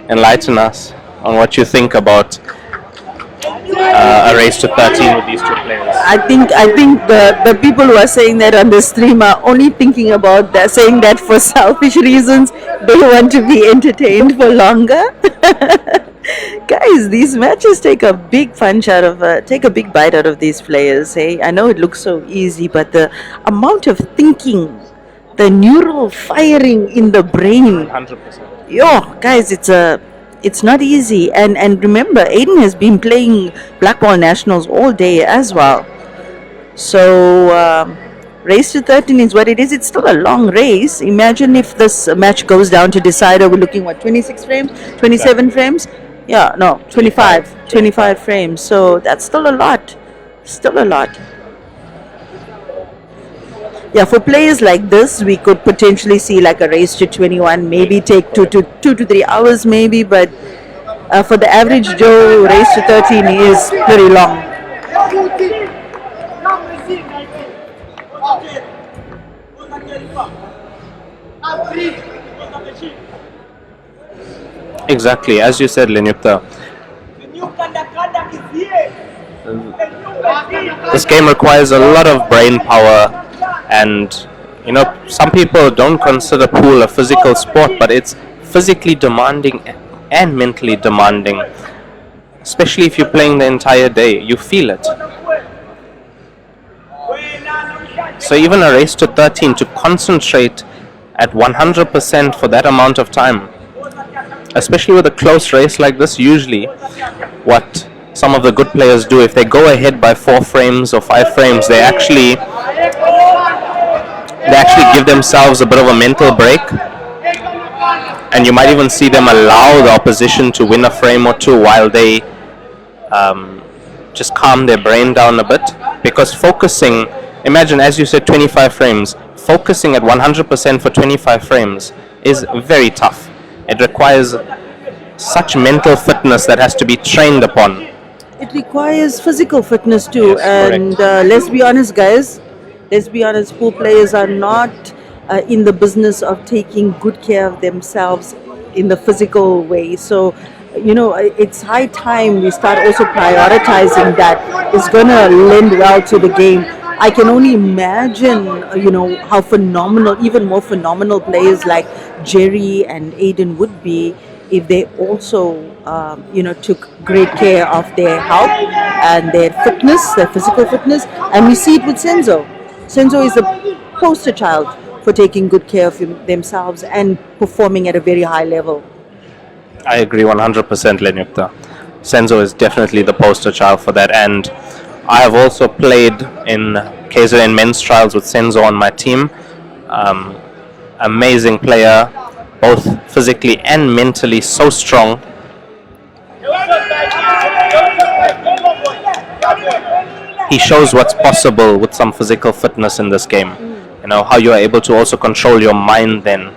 Enlighten us on what you think about a race to 13 with these two players. I think the people who are saying that on the stream are only thinking about that, saying that for selfish reasons. They want to be entertained for longer. Guys, these matches take a big punch out of take a big bite out of these players. Hey, I know it looks so easy, but the amount of thinking, the neural firing in the brain. 100%. Yo, guys, it's not easy. And remember, Aden has been playing Blackball Nationals all day as well. So race to 13 is what it is. It's still a long race. Imagine if this match goes down to decider. We're looking, what, 26 frames? 27 frames? Yeah, no, 25 frames. So that's still a lot. Still a lot. Yeah, for players like this, we could potentially see like a race to 21, maybe take 2 to 3 hours maybe, but for the average Joe, race to 13 is pretty long. Exactly, as you said, Lenyukta. This game requires a lot of brain power, and you know, some people don't consider pool a physical sport, but it's physically demanding and mentally demanding, especially if you're playing the entire day. You feel it. So even a race to 13, to concentrate at 100% for that amount of time, especially with a close race like this, usually what some of the good players do, if they go ahead by 4 frames or 5 frames, they actually give themselves a bit of a mental break, and you might even see them allow the opposition to win a frame or two while they just calm their brain down a bit. Because focusing, imagine, as you said, 25 frames, focusing at 100% for 25 frames is very tough. It requires such mental fitness that has to be trained upon. It requires physical fitness too, Yes, and let's be honest, guys. Let's be honest. Pool players are not in the business of taking good care of themselves in the physical way. So, you know, it's high time we start also prioritizing that. It's gonna lend well to the game. I can only imagine, you know, how phenomenal, even more phenomenal players like Jerry and Aden would be if they also, you know, took great care of their health and their fitness, their physical fitness. And we see it with Senzo. Senzo is the poster child for taking good care of themselves and performing at a very high level. I agree 100%, Lenyukta. Senzo is definitely the poster child for that, and I have also played in KZN men's trials with Senzo on my team. Amazing player, both physically and mentally, so strong. He shows what's possible with some physical fitness in this game. You know, how you are able to also control your mind then.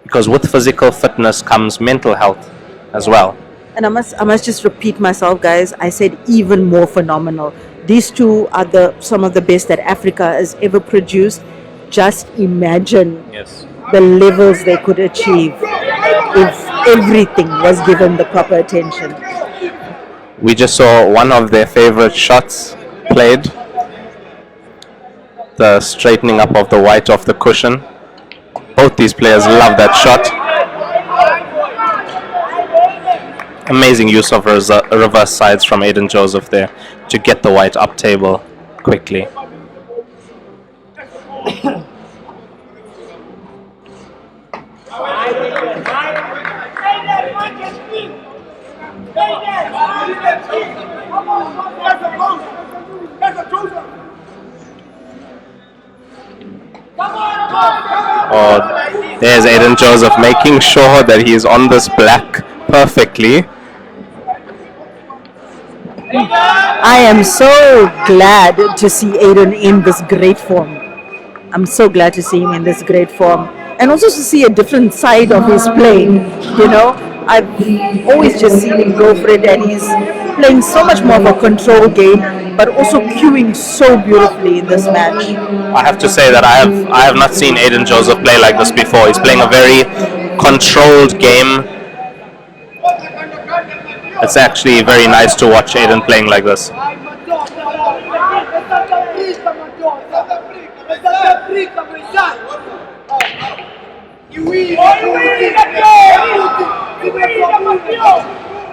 Because with physical fitness comes mental health as well. And I must just repeat myself, guys. I said even more phenomenal. These two are some of the best that Africa has ever produced. Just imagine the levels they could achieve if everything was given the proper attention. We just saw one of their favorite shots played. The straightening up of the white off the cushion. Both these players love that shot. Amazing use of reverse sides from Aden Joseph there to get the white up table quickly. Oh, there's Aden Joseph making sure that he is on this black perfectly. I am so glad to see Aden in this great form. I'm so glad to see him in this great form. And also to see a different side of his play. You know, I've always just seen him go for it, and he's playing so much more of a control game, but also cueing so beautifully in this match. I have to say that I have not seen Aden Joseph play like this before. He's playing a very controlled game. It's actually very nice to watch Aden playing like this.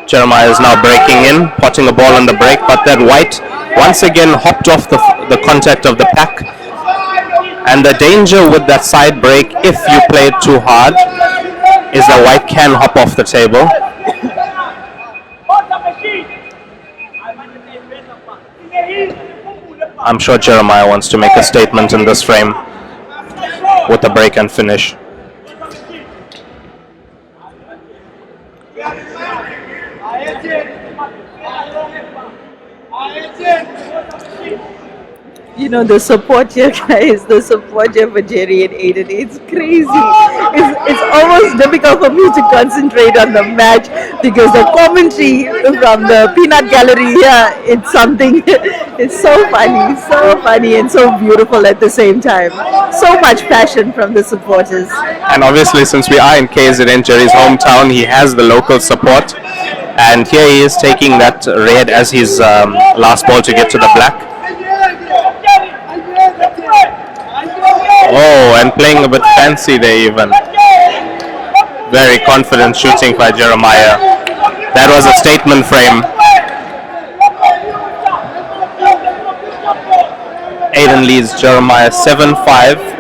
Jeremiah is now breaking in, potting a ball on the break, but that white once again hopped off the contact of the pack. And the danger with that side break, if you play it too hard, is that white can hop off the table. I'm sure Jeremiah wants to make a statement in this frame with the break and finish. You know, the support here, guys, the support here for Jerry and Aden, it's crazy. It's almost difficult for me to concentrate on the match because the commentary from the peanut gallery here, it's something, it's so funny and so beautiful at the same time. So much passion from the supporters. And obviously, since we are in KZN, Jerry's hometown, he has the local support. And here he is taking that red as his last ball to get to the black. Oh, and playing a bit fancy there even. Very confident shooting by Jeremiah. That was a statement frame. Aden leads Jeremiah 7-5.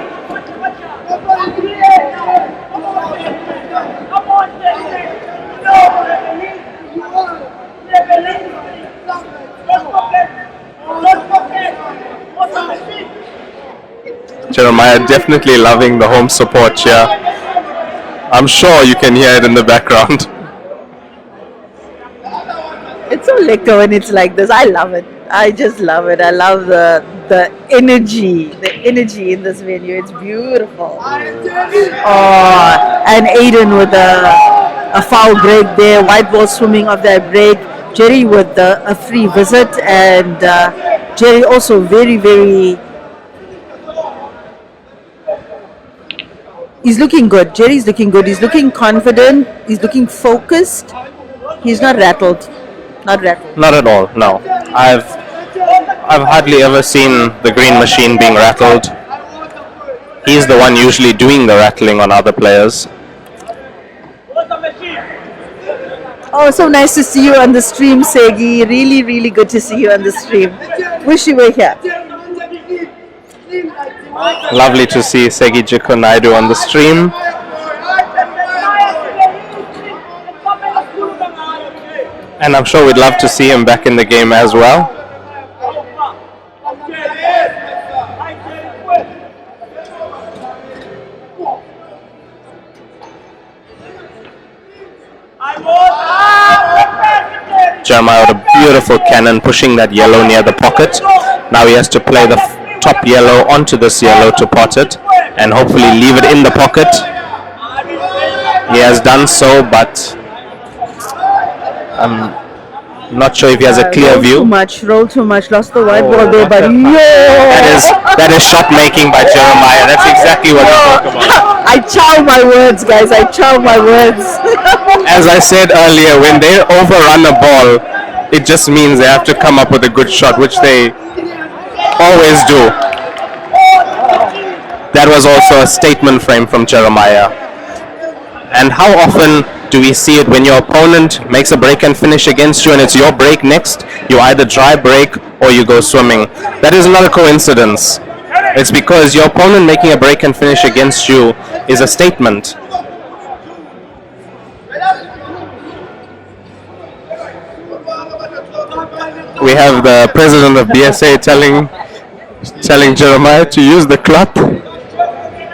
Jeremiah definitely loving the home support here. I'm sure you can hear it in the background. It's so lekker when it's like this. I love it. I just love it. I love the energy in this venue. It's beautiful. Oh, and Aden with a foul break there. White ball swimming off that break. Jerry with a free visit, and Jerry also very. He's looking good. Jerry's looking good. He's looking confident. He's looking focused. He's not rattled. Not rattled. Not at all. No, I've hardly ever seen the green machine being rattled. He's the one usually doing the rattling on other players. Oh, so nice to see you on the stream, Segi. Really good to see you on the stream. Wish you were here. Lovely to see Segi Jiko Naidu on the stream. And I'm sure we'd love to see him back in the game as well. Jeremiah with a beautiful cannon pushing that yellow near the pocket. Now he has to play the top yellow onto this yellow to pot it and hopefully leave it in the pocket. He has done so, but I'm not sure if he has a clear view. Roll too much, lost the white ball there, but That is shot making by Jeremiah. That's exactly what I talk about. I chow my words, guys. I chow my words. As I said earlier, when they overrun a ball, it just means they have to come up with a good shot, which they always do. That was also a statement frame from Jeremiah. And how often do we see it when your opponent makes a break and finish against you and it's your break next? You either dry break or you go swimming. That is not a coincidence. It's because your opponent making a break and finish against you is a statement. We have the president of BSA telling Jeremiah to use the cloth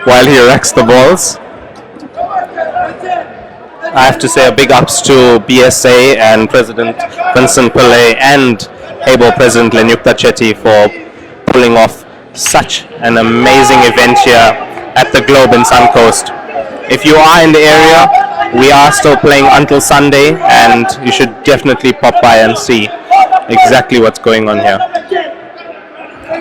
while he racks the balls. I have to say a big ups to BSA and President Vincent Pillay and Able President Lenyukta Chetty for pulling off such an amazing event here at the Globe in Suncoast. If you are in the area, we are still playing until Sunday and you should definitely pop by and see exactly what's going on here.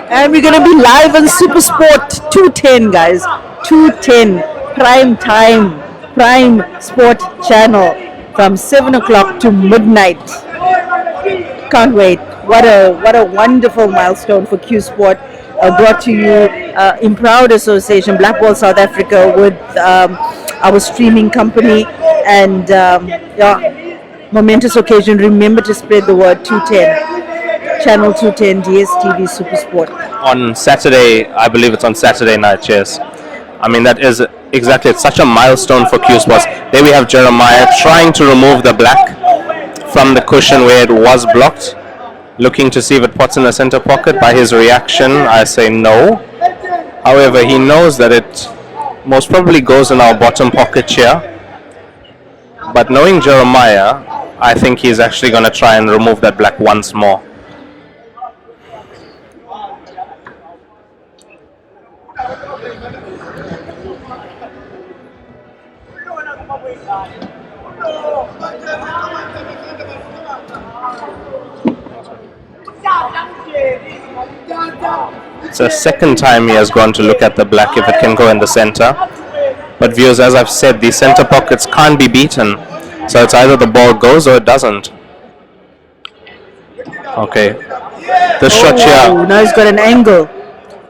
And we're going to be live on Super Sport 210, guys. 210, prime time, prime sport channel from 7 o'clock to midnight. Can't wait. What a wonderful milestone for Q Sport. Brought to you in proud association, Black Ball South Africa, with our streaming company. And momentous occasion. Remember to spread the word. 210, channel 210, DSTV Super Sport. On Saturday, I believe it's on Saturday night, yes. I mean, that is exactly, it's such a milestone for Q Sports. There we have Jeremiah trying to remove the black from the cushion where it was blocked, looking to see if it pots in the center pocket. By his reaction, I say no. However, he knows that it most probably goes in our bottom pocket here. But knowing Jeremiah, I think he's actually going to try and remove that black once more. It's the second time he has gone to look at the black if it can go in the center. But viewers, as I've said, these center pockets can't be beaten. So it's either the ball goes or it doesn't. Okay. The shot here. Now he's got an angle.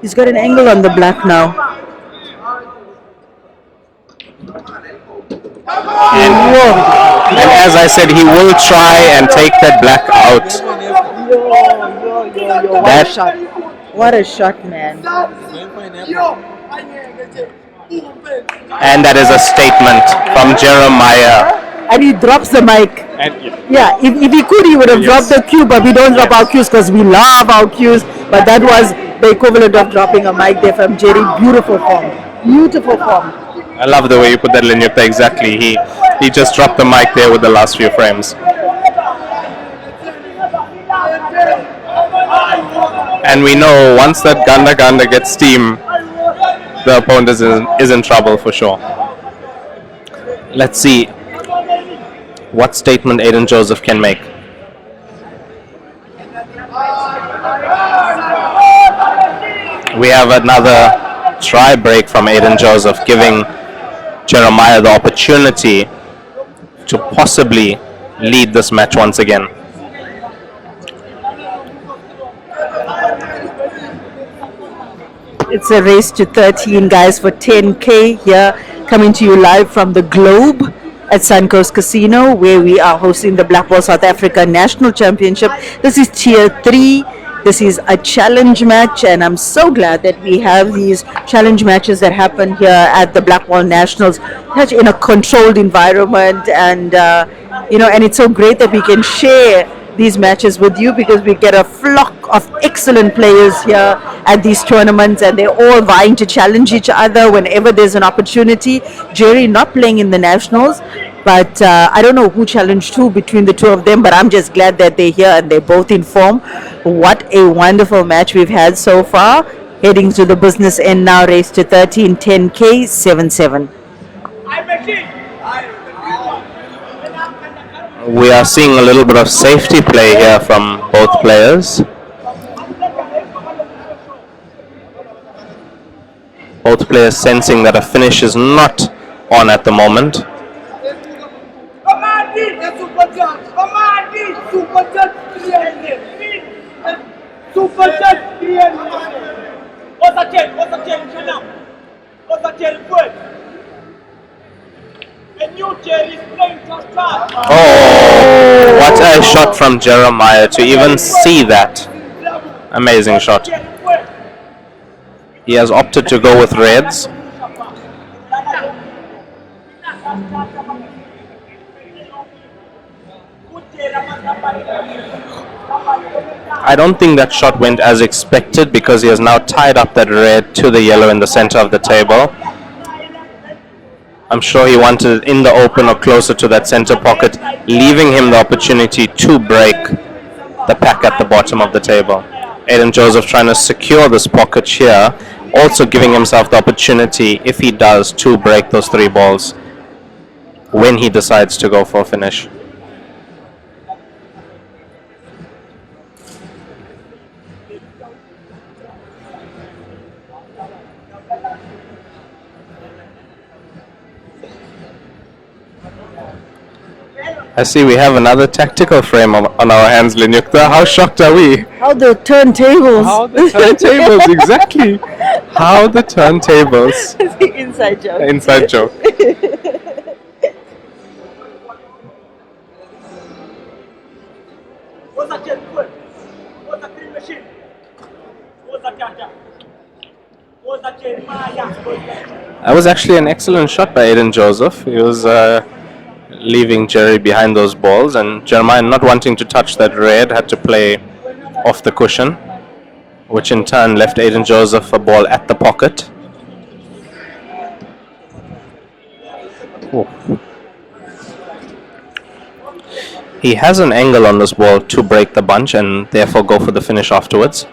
He's got an angle on the black now. And as I said, he will try and take that black out. What a shot. What a shot, man. And that is a statement from Jeremiah. And he drops the mic. Yeah, if he could, he would have dropped the cue, but we don't drop our cues because we love our cues. But that was the equivalent of dropping a mic there from Jerry. Beautiful form. Beautiful form. I love the way you put that, Lenyukta. Exactly. He just dropped the mic there with the last few frames. And we know once that Ganda gets steam, the opponent is in trouble for sure. Let's see what statement Aden Joseph can make. We have another try break from Aden Joseph, giving Jeremiah the opportunity to possibly lead this match once again. It's a race to 13, guys, for 10K here, coming to you live from the Globe at Suncoast Casino, where we are hosting the Black Ball South Africa National Championship. This is Tier 3. This is a challenge match, and I'm so glad that we have these challenge matches that happen here at the Black Ball Nationals, such in a controlled environment, and and it's so great that we can share these matches with you, because we get a flock of excellent players here at these tournaments, and they're all vying to challenge each other whenever there's an opportunity. Jerry not playing in the Nationals, But I don't know who challenged who between the two of them, but I'm just glad that they're here and they're both in form. What a wonderful match we've had so far. Heading to the business end now, race to 13, 10K, 7-7. We are seeing a little bit of safety play here from both players. Both players sensing that a finish is not on at the moment. Oh, what a shot from Jeremiah to even see that. Amazing shot. He has opted to go with reds. I don't think that shot went as expected because he has now tied up that red to the yellow in the center of the table. I'm sure he wanted it in the open or closer to that center pocket, leaving him the opportunity to break the pack at the bottom of the table. Aden Joseph trying to secure this pocket here, also giving himself the opportunity, if he does, to break those 3 balls when he decides to go for a finish. I see we have another tactical frame on our hands, Linyukta. How shocked are we? How the turntables. How the turntables, exactly. How the turntables. The inside joke. Inside joke. That was actually an excellent shot by Aden Joseph. He was leaving Jerry behind those balls, and Jeremiah, not wanting to touch that red, had to play off the cushion, which in turn left Aden Joseph a ball at the pocket. Ooh. He has an angle on this ball to break the bunch and therefore go for the finish afterwards.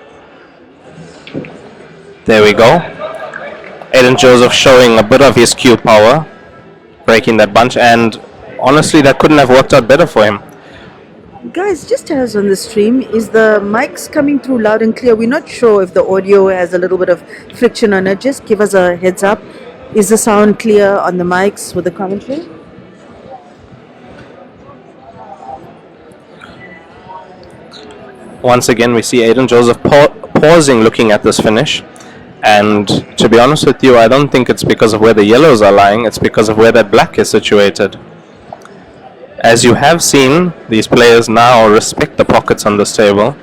There we go. Aden Joseph showing a bit of his cue power, breaking that bunch, and honestly, that couldn't have worked out better for him. Guys, just tell us on the stream, is the mics coming through loud and clear? We're not sure if the audio has a little bit of friction on it. Just give us a heads up. Is the sound clear on the mics with the commentary? Once again, we see Aden Joseph pausing, looking at this finish. And to be honest with you, I don't think it's because of where the yellows are lying. It's because of where that black is situated. As you have seen, these players now respect the pockets on this table.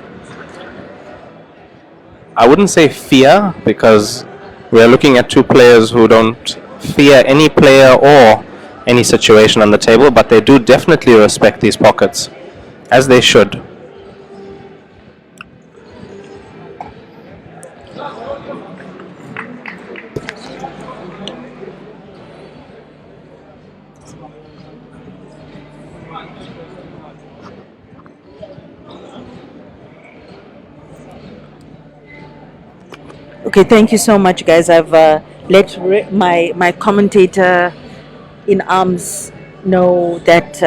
I wouldn't say fear, because we are looking at 2 players who don't fear any player or any situation on the table, but they do definitely respect these pockets, as they should. Okay, thank you so much, guys. I've let my commentator in arms know that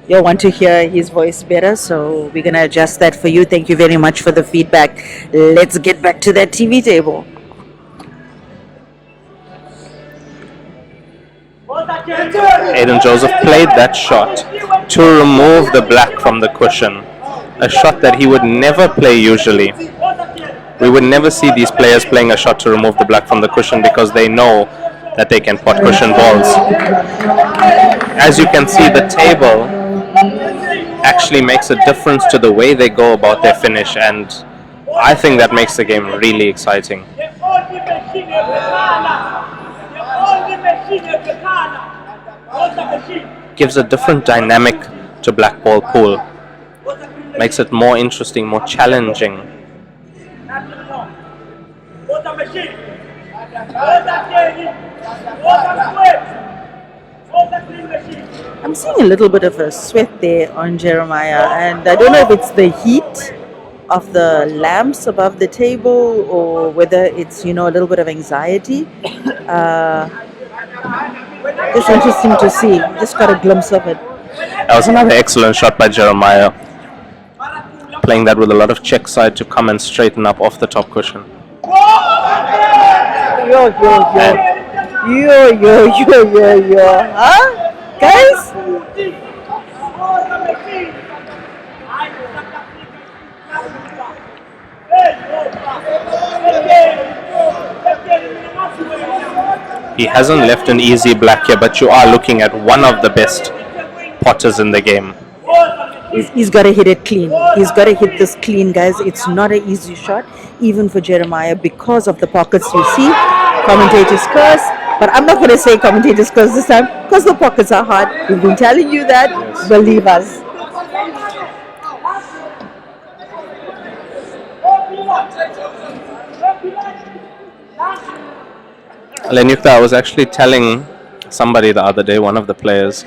you'll want to hear his voice better, so we're going to adjust that for you. Thank you very much for the feedback. Let's get back to that TV table. Aden Joseph played that shot to remove the black from the cushion, a shot that he would never play usually. We would never see these players playing a shot to remove the black from the cushion because they know that they can pot cushion balls. As you can see, the table actually makes a difference to the way they go about their finish, and I think that makes the game really exciting. Gives a different dynamic to black ball pool. Makes it more interesting, more challenging. I'm seeing a little bit of a sweat there on Jeremiah, and I don't know if it's the heat of the lamps above the table or whether it's, a little bit of anxiety. Uh, it's interesting to see. Just got a glimpse of it. That was another excellent shot by Jeremiah, playing that with a lot of check side to come and straighten up off the top cushion. Yo, yo, yo. Yo, yo, yo, yo, yo. Huh? Guys? He hasn't left an easy black here, but you are looking at one of the best potters in the game. He's got to hit it clean. He's got to hit this clean, guys. It's not an easy shot, even for Jeremiah, because of the pockets you see. Commentators curse, but I'm not going to say commentators curse this time because the pockets are hard. We've been telling you that. Yes. Believe us. Lenyukta, I was actually telling somebody the other day, one of the players,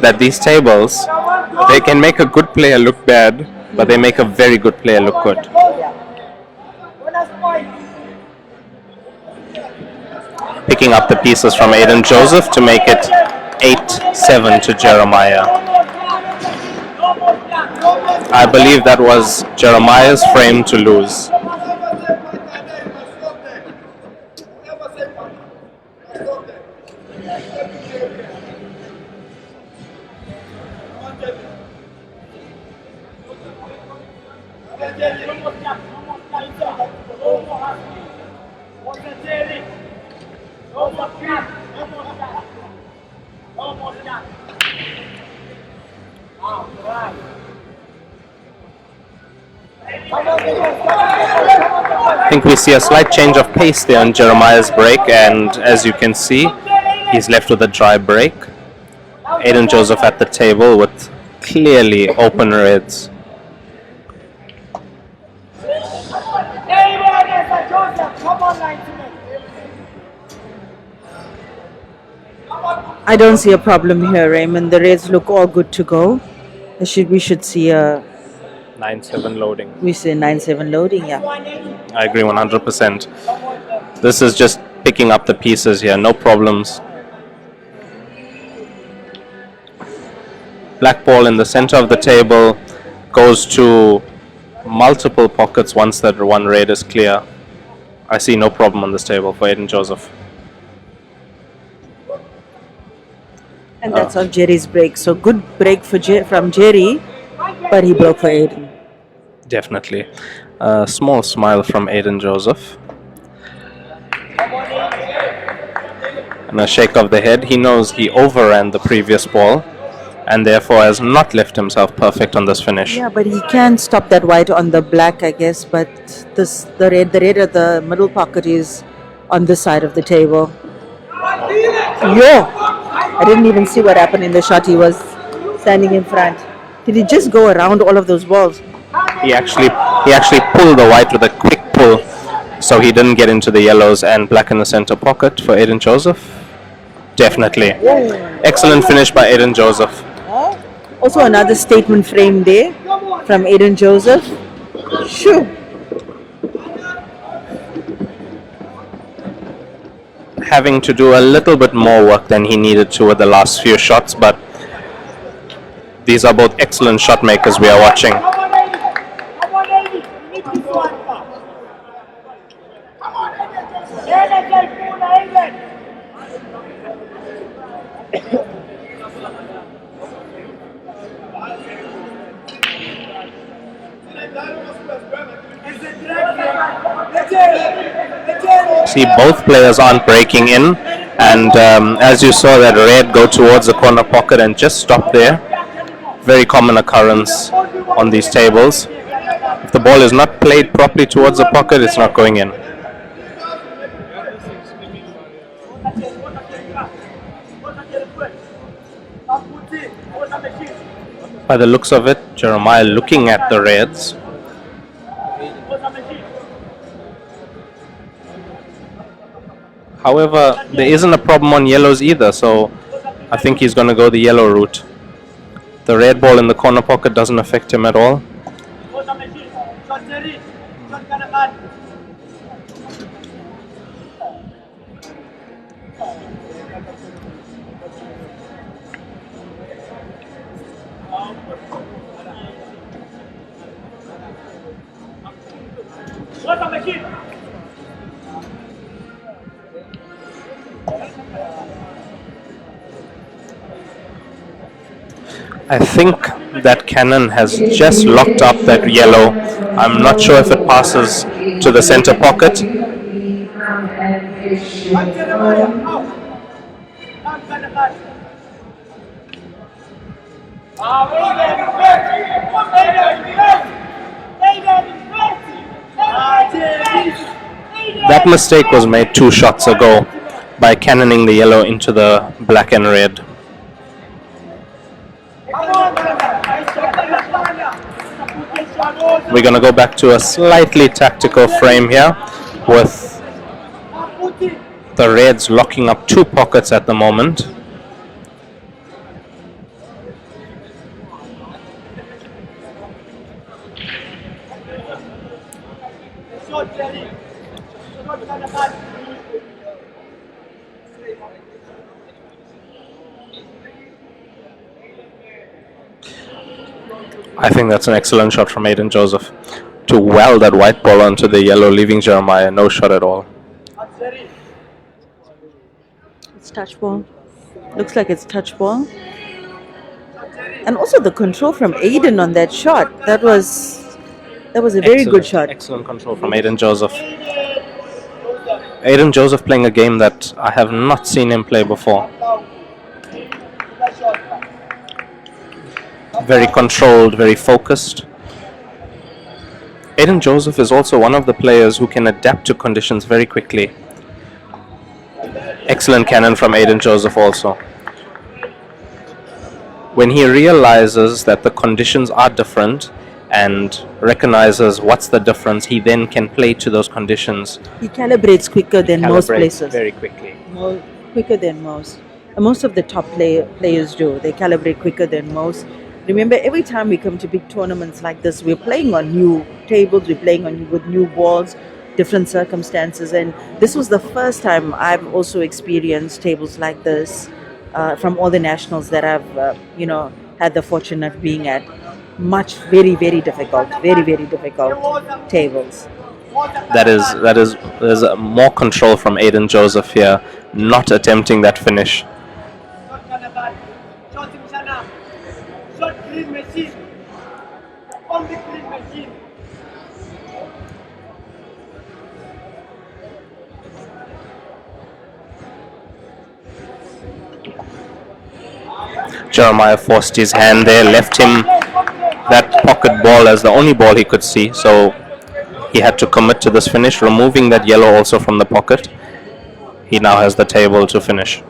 that these tables, they can make a good player look bad, but they make a very good player look good. Picking up the pieces from Aden Joseph to make it 8-7 to Jeremiah. I believe that was Jeremiah's frame to lose. I think we see a slight change of pace there on Jeremiah's break, and as you can see, he's left with a dry break. Aden Joseph at the table with clearly open reds. I don't see a problem here, Raymond. The reds look all good to go. We should see a 9-7 loading. We say 9-7 loading, yeah. I agree 100%. This is just picking up the pieces here, no problems. Black ball in the center of the table goes to multiple pockets once that one red is clear. I see no problem on this table for Aden Joseph. And that's off Jerry's break. So good break from Jerry, but he broke for Aden. Definitely. A small smile from Aden Joseph. And a shake of the head. He knows he overran the previous ball and therefore has not left himself perfect on this finish. Yeah, but he can stop that white on the black, I guess. But the red at the middle pocket is on this side of the table. Yo! I didn't even see what happened in the shot. He was standing in front. Did he just go around all of those balls? He actually pulled the white with a quick pull, so he didn't get into the yellows and black in the center pocket for Aden Joseph. Definitely. Excellent finish by Aden Joseph. Also another statement frame there from Aden Joseph. Shoo! Having to do a little bit more work than he needed to with the last few shots, but these are both excellent shot makers we are watching. See, both players aren't breaking in, and as you saw that red go towards the corner pocket and just stop there. Very common occurrence on these tables. If the ball is not played properly towards the pocket, it's not going in. By the looks of it, Jeremiah looking at the reds. However, there isn't a problem on yellows either, so I think he's going to go the yellow route. The red ball in the corner pocket doesn't affect him at all. I think that cannon has just locked up that yellow. I'm not sure if it passes to the center pocket. That mistake was made 2 shots ago by cannoning the yellow into the black and red. We're going to go back to a slightly tactical frame here with the reds locking up 2 pockets at the moment. I think that's an excellent shot from Aden Joseph to weld that white ball onto the yellow, leaving Jeremiah no shot at all. It's touch ball. Looks like it's touch ball. And also the control from Aden on that shot. That was a very good shot. Excellent control from Aden Joseph. Aden Joseph playing a game that I have not seen him play before. Very controlled, very focused. Aden Joseph is also one of the players who can adapt to conditions very quickly. Excellent cannon from Aden Joseph also. When he realizes that the conditions are different and recognizes what's the difference, he then can play to those conditions. He calibrates quicker than most places. Very quickly. Quicker than most. And most of the top players do. They calibrate quicker than most. Remember, every time we come to big tournaments like this, we're playing on new tables, we're playing with new balls, different circumstances. And this was the first time I've also experienced tables like this from all the nationals that I've, had the fortune of being at. Very, very difficult tables. There's more control from Aden Joseph here, not attempting that finish. Jeremiah forced his hand there, left him that pocket ball as the only ball he could see, so he had to commit to this finish, removing that yellow also from the pocket. He now has the table to finish.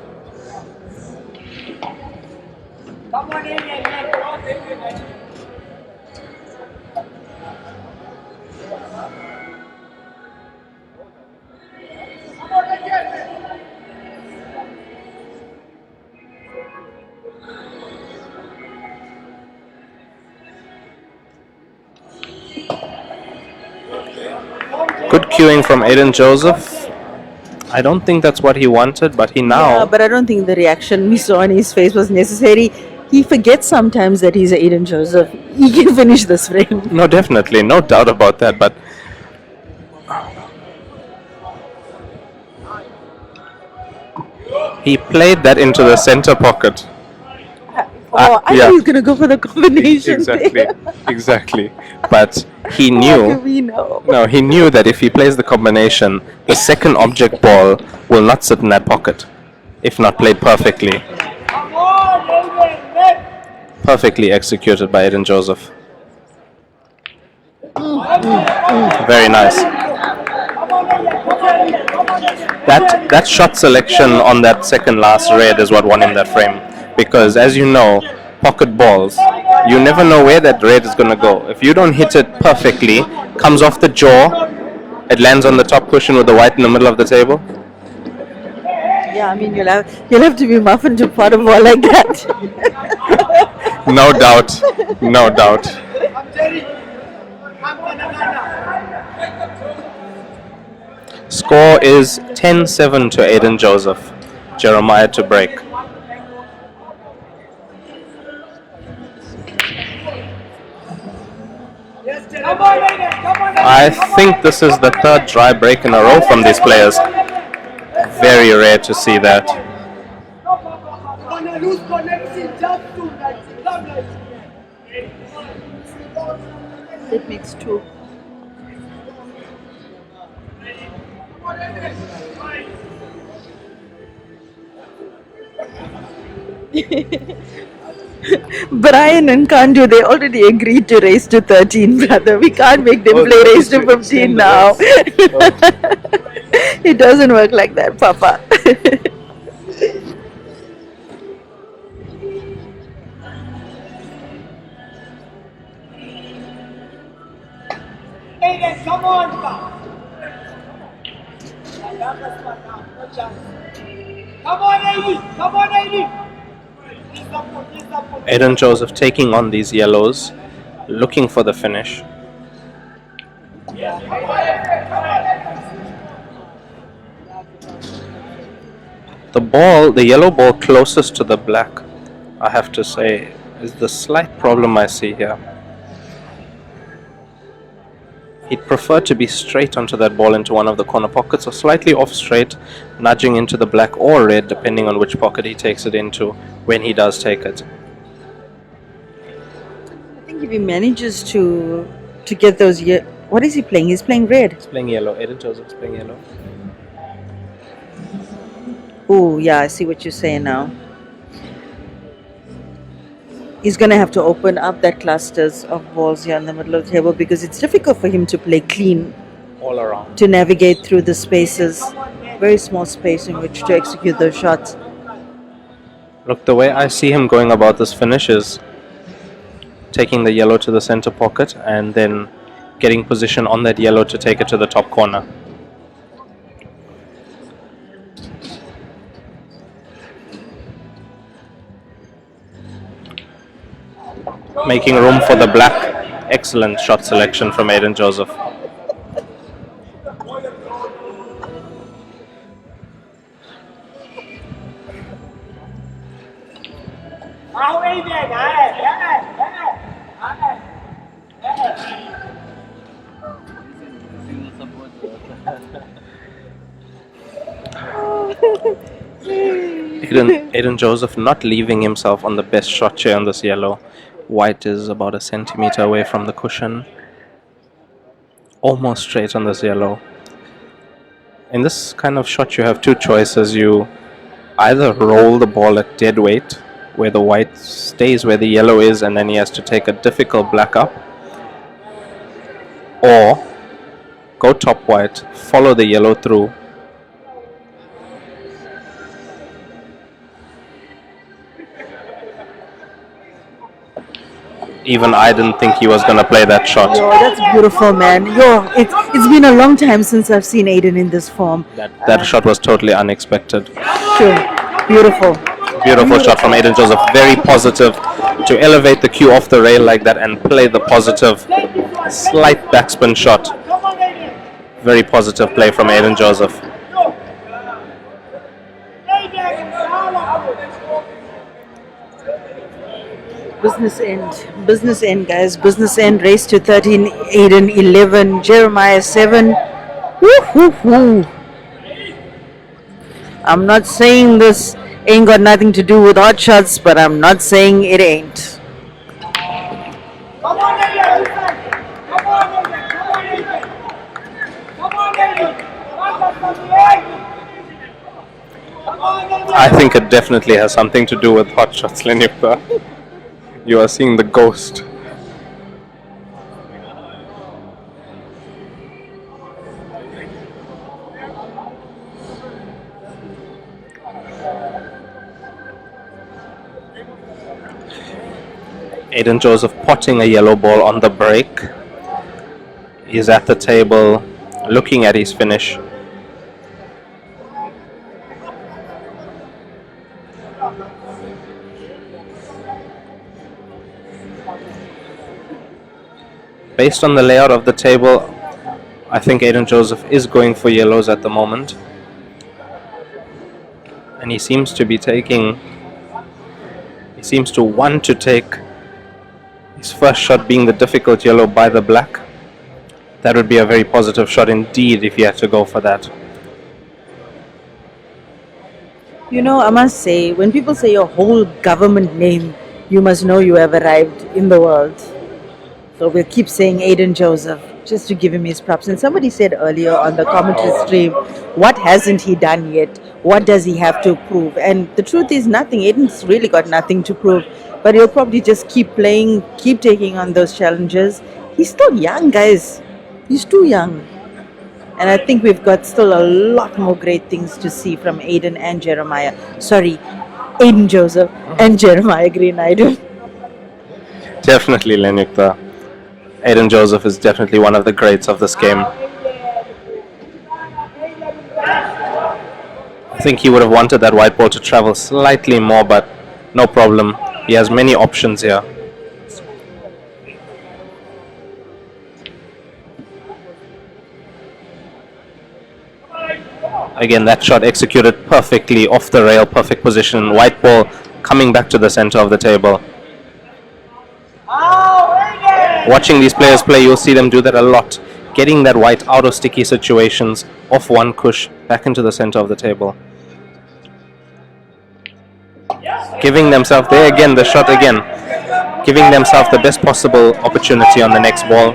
Good cueing from Aden Joseph. I don't think that's what he wanted, but he now... Yeah, but I don't think the reaction we saw on his face was necessary. He forgets sometimes that he's Aden Joseph. He can finish this frame. No, definitely. No doubt about that, but... he played that into the center pocket. I thought he was going to go for the combination. Exactly. But he How knew... do we know? No, he knew that if he plays the combination, the second object ball will not sit in that pocket, if not played perfectly. Perfectly executed by Aden Joseph. Very nice. That shot selection on that second last red is what won him that frame. Because, as you know, pocket balls, you never know where that red is going to go. If you don't hit it perfectly, comes off the jaw, it lands on the top cushion with the white in the middle of the table. Yeah, I mean you'll have to be muffin to pot a ball like that. No doubt. No doubt. I'm Jerry. I'm banana. Score is 10-7 to Aden Joseph. Jeremiah to break. Yes, Jerry. Come on, Aiden. Come on, Aiden. I think this is the third dry break in a row from these players. Very rare to see that. Gonna lose connection just to like come like. It makes two. Brian and Kandu, they already agreed to race to 13, brother. We can't make them play race to 15 now. It doesn't work like that, Papa. Aiden, come on, come on, Aiden. Come on, Aiden. Aden Joseph taking on these yellows, looking for the finish. The yellow ball closest to the black, I have to say, is the slight problem I see here. He'd prefer to be straight onto that ball into one of the corner pockets or slightly off straight, nudging into the black or red depending on which pocket he takes it into when he does take it. I think if he manages to get those, what is he playing? He's playing red. He's playing yellow. Aden Joseph's playing yellow. Oh, yeah, I see what you're saying now. He's going to have to open up that clusters of balls here in the middle of the table because it's difficult for him to play clean, All around. to navigate through the spaces. Very small space in which to execute those shots. Look, the way I see him going about this finish is taking the yellow to the center pocket and then getting position on that yellow to take it to the top corner. Making room for the black. Excellent shot selection from Aden Joseph. How Aiden? Aden Joseph not leaving himself on the best shot chair on this yellow. White is about a centimeter away from the cushion. Almost straight on this yellow. In this kind of shot you have two choices. You either roll the ball at dead weight, where the white stays where the yellow is and then he has to take a difficult black up, or go top white, follow the yellow through, even I didn't think he was going to play that shot. Yo, that's beautiful, man. Yo, it's been a long time since I've seen Aden in this form. That shot was totally unexpected. Sure. Beautiful. Beautiful shot from Aden Joseph. Very positive to elevate the cue off the rail like that and play the positive slight backspin shot. Very positive play from Aden Joseph. Business end, guys. Business end. Race to 13. Aden 11. Jeremiah 7. Woo, woo, woo. I'm not saying this ain't got nothing to do with hot shots, but I'm not saying it ain't. I think it definitely has something to do with hot shots, Lenyukta. You are seeing the ghost. Aden Joseph potting a yellow ball on the break. He's at the table looking at his finish. Based on the layout of the table, I think Aden Joseph is going for yellows at the moment. And he seems to want to take his first shot being the difficult yellow by the black. That would be a very positive shot indeed if he had to go for that. You know, I must say, when people say your whole government name, you must know you have arrived in the world. So we'll keep saying Aden Joseph just to give him his props. And somebody said earlier on the commentary stream, what hasn't he done yet? What does he have to prove? And the truth is nothing. Aden's really got nothing to prove. But he'll probably just keep playing, keep taking on those challenges. He's still young, guys. He's too young. And I think we've got still a lot more great things to see from Aden and Jeremiah. Sorry, Aden Joseph and Jeremiah Greenide. Definitely, Lenyukta. Aden Joseph is definitely one of the greats of this game. I think he would have wanted that white ball to travel slightly more, but no problem. He has many options here. Again, that shot executed perfectly off the rail, perfect position. White ball coming back to the center of the table. Watching these players play, you'll see them do that a lot. Getting that white out of sticky situations, off one cush, back into the center of the table. Giving themselves, there again, the shot again. Giving themselves the best possible opportunity on the next ball.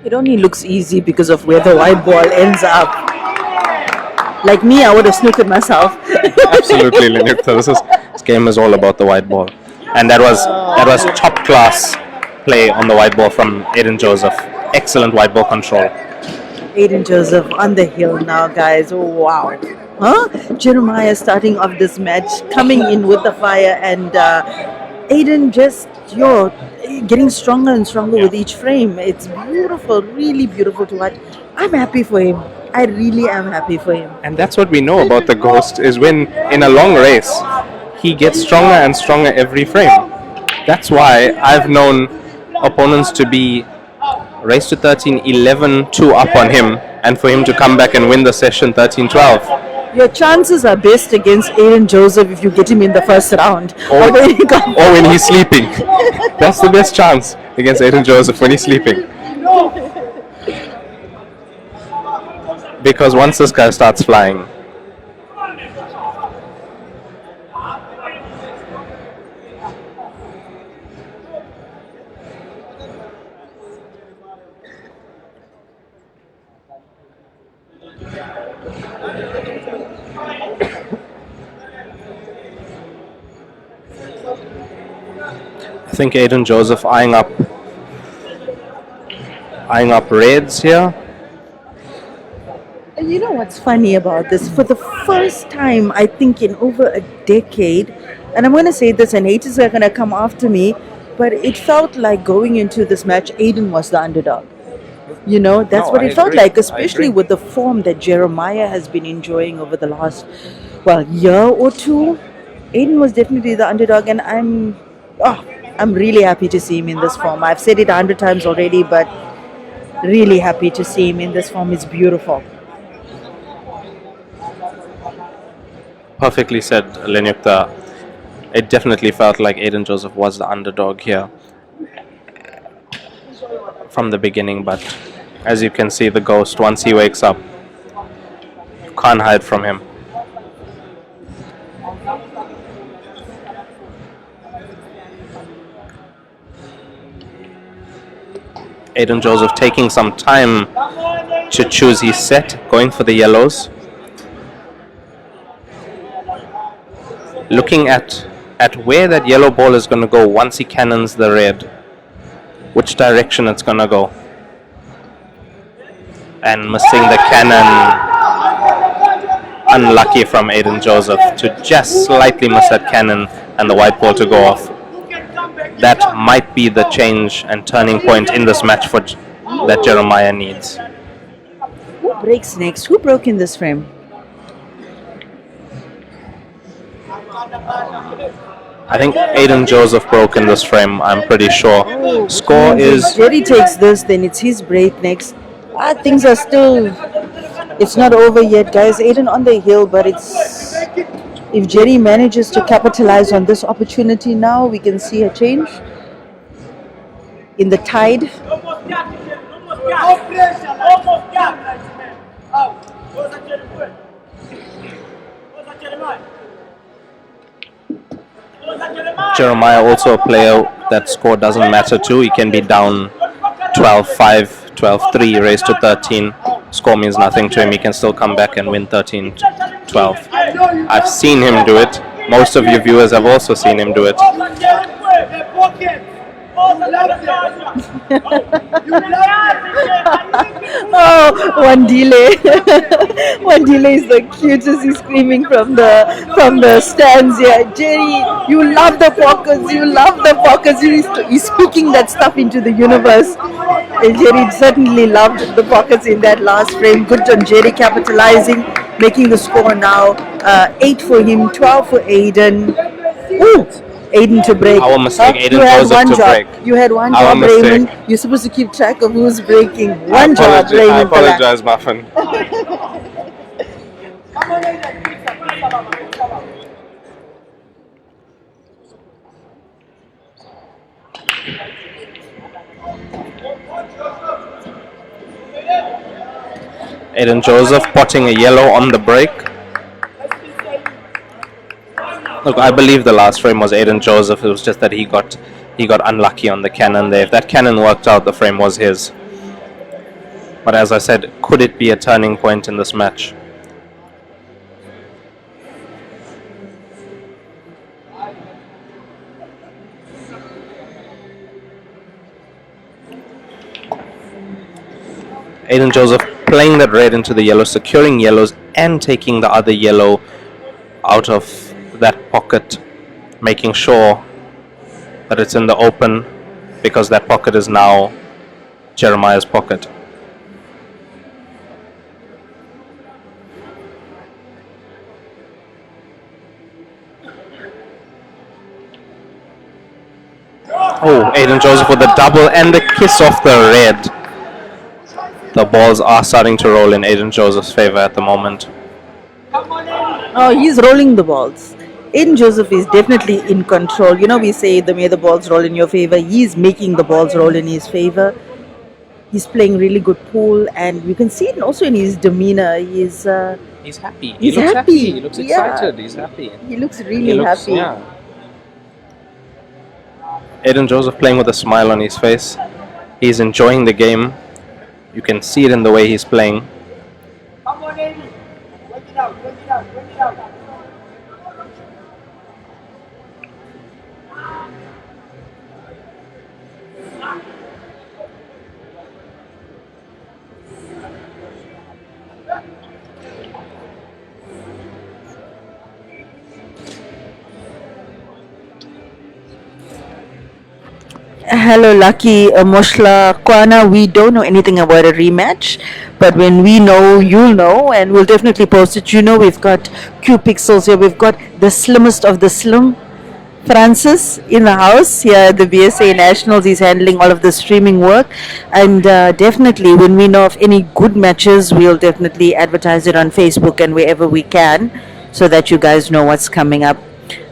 It only looks easy because of where the white ball ends up. Like me, I would have snookered myself. Absolutely, Lenyukta. This game is all about the white ball. And that was top class play on the white ball from Aden Joseph. Excellent white ball control. Aden Joseph on the hill now, guys. Oh, wow. Huh? Jeremiah starting off this match, coming in with the fire, and Aden just, getting stronger and stronger with each frame. It's beautiful, really beautiful to watch. I'm happy for him. I really am happy for him. And that's what we know about the Ghost, is when in a long race, he gets stronger and stronger every frame. That's why I've known opponents to be race to 13, 11-2 up on him, and for him to come back and win the session 13-12. Your chances are best against Aden Joseph if you get him in the first round. Or when he's sleeping. That's the best chance against Aden Joseph, when he's sleeping. Because once this guy starts flying, I think Aden Joseph eyeing up reds here. And you know what's funny about this? For the first time, I think in over a decade, and I'm going to say this and haters are going to come after me, but it felt like going into this match, Aden was the underdog. You know, that's what it felt like, especially with the form that Jeremiah has been enjoying over the last, year or two. Aden was definitely the underdog, and I'm really happy to see him in this form. I've said it 100 times already, but really happy to see him in this form. It's beautiful. Perfectly said, Lenyukta. It definitely felt like Aden Joseph was the underdog here from the beginning, but as you can see, the Ghost, once he wakes up, you can't hide from him. Aden Joseph taking some time to choose his set, going for the yellows. Looking at where that yellow ball is going to go once he cannons the red, which direction it's going to go. And missing the cannon. Unlucky from Aden Joseph to just slightly miss that cannon and the white ball to go off. That might be the change and turning point in this match that Jeremiah needs. Who breaks next? Who broke in this frame? I think Aden Joseph broke in this frame, I'm pretty sure. Oh, which Score means if is Jerry takes this, then it's his break next. Things are still. It's not over yet, guys. Aiden on the hill, but it's. If Jerry manages to capitalize on this opportunity now, we can see a change in the tide. No pressure, almost gap, man. Out. What's that Jeremiah? What's that Jeremiah? Jeremiah, also a player that score doesn't matter to. He can be down 12-5, 12-3, raised to 13. Score means nothing to him. He can still come back and win 13-12. I've seen him do it. Most of your viewers have also seen him do it. Oh, one delay. One delay is the cutest. He's screaming from the stands here. Jerry, you love the pockets. You love the pockets. He's speaking that stuff into the universe. And Jerry certainly loved the pockets in that last frame. Good on Jerry capitalizing, making the score now 8 for him, 12 for Aiden. Ooh, Aiden to break. Our mistake, Aiden you had Joseph one to job. break. You had one Our job, mistake. Raymond. You're supposed to keep track of who's breaking. One job, I Raymond. apologize, Muffin. Aiden Joseph potting a yellow on the break. Look, I believe the last frame was Aiden Joseph. It was just that he got unlucky on the cannon there. If that cannon worked out, the frame was his. But as I said, could it be a turning point in this match? Aiden Joseph playing that red into the yellow, securing yellows and taking the other yellow out of that pocket, making sure that it's in the open, because that pocket is now Jeremiah's pocket. Oh, Aiden Joseph with a double and the kiss off the red. The balls are starting to roll in Aiden Joseph's favor at the moment. Oh, he's rolling the balls. Aiden Joseph is definitely in control. You know, we say may the balls roll in your favor. He's making the balls roll in his favor. He's playing really good pool, and you can see it also in his demeanor. He's happy. He's looks happy. He looks excited. He's happy. He looks really happy. Yeah. Aiden Joseph playing with a smile on his face. He's enjoying the game. You can see it in the way he's playing. Come on, Eddie. Work it out, work it out, work it out. Hello, Lucky Moshla Kwana. We don't know anything about a rematch, but when we know, you'll know, and we'll definitely post it. You know, we've got Q Pixels here. We've got the slimmest of the slim, Francis, in the house here at the BSA Nationals. He's handling all of the streaming work, and definitely when we know of any good matches, we'll definitely advertise it on Facebook and wherever we can, so that you guys know what's coming up.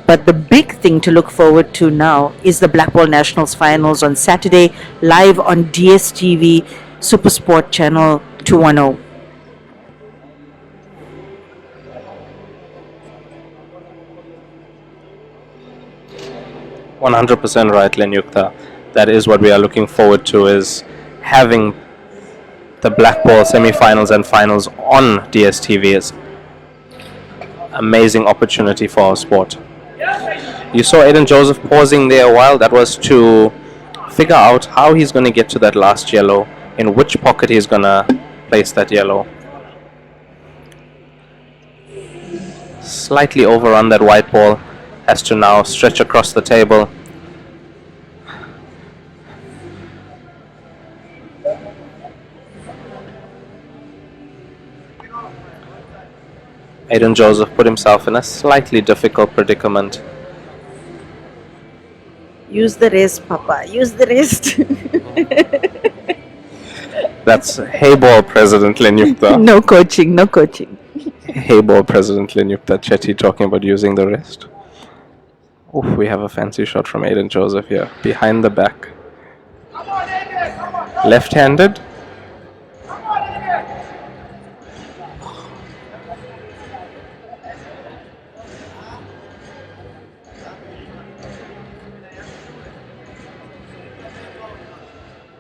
But the big thing to look forward to now is the Black Ball Nationals finals on Saturday, live on DSTV Supersport Channel 210. %100% right, Lenyukta. That is what we are looking forward to, is having the Black Ball semi-finals and finals on DSTV. Is amazing opportunity for our sport. You saw Aiden Joseph pausing there a while. That was to figure out how he's going to get to that last yellow, in which pocket he's going to place that yellow. Slightly overrun that white ball, has to now stretch across the table. Aiden Joseph put himself in a slightly difficult predicament. Use the rest, Papa. Use the rest. That's Hey Ball President Lenyupta. No coaching, no coaching. Hey Ball President Lenyupta Chetty talking about using the wrist. Oof, we have a fancy shot from Aden Joseph here. Behind the back. Left-handed.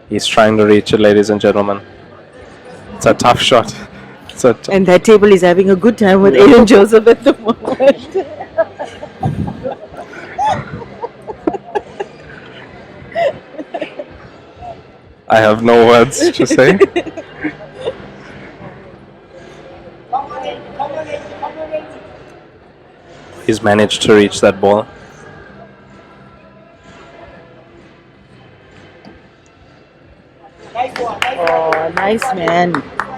He's trying to reach it, ladies and gentlemen. It's a tough shot. And that table is having a good time with Aden Joseph at the moment. I have no words to say. He's managed to reach that ball. Oh, nice man.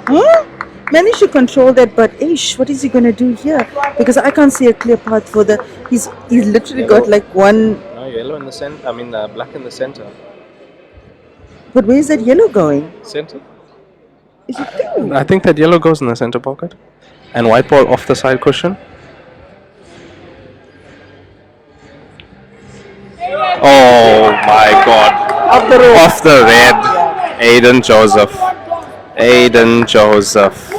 Huh? Managed to control that, but ish, what is he gonna do here? Because I can't see a clear path for the. He's literally got like one. No, yellow in the center. I mean, black in the center. But where is that yellow going? Center? Is it there? I think that yellow goes in the center pocket. And white ball off the side cushion. Oh my god. Off the red. Aden Joseph. Aden Joseph.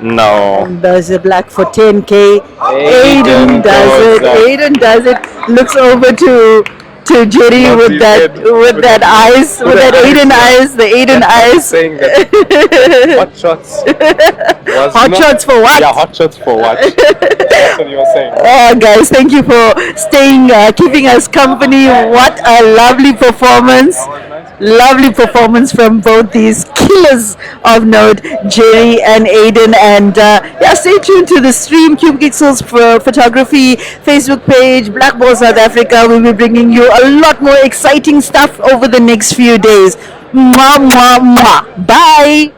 No. Does it black for 10k. Aden Aden does it. Joseph. Aden does it. Looks over to Jerry Nods with his that head with that eyes with that Aden eyes, the Aden eyes. Saying that hot shots. Hot shots for what? Yeah, hot shots for what? That's what you were saying. Oh, guys, thank you for staying, keeping us company. What a lovely performance. Lovely performance from both these killers of note, Jerry and Aden. And yeah, stay tuned to the stream, Cube Pixels for Photography Facebook page, Black Ball South Africa. We'll be bringing you a lot more exciting stuff over the next few days. Mwah, mwah, mwah. Bye.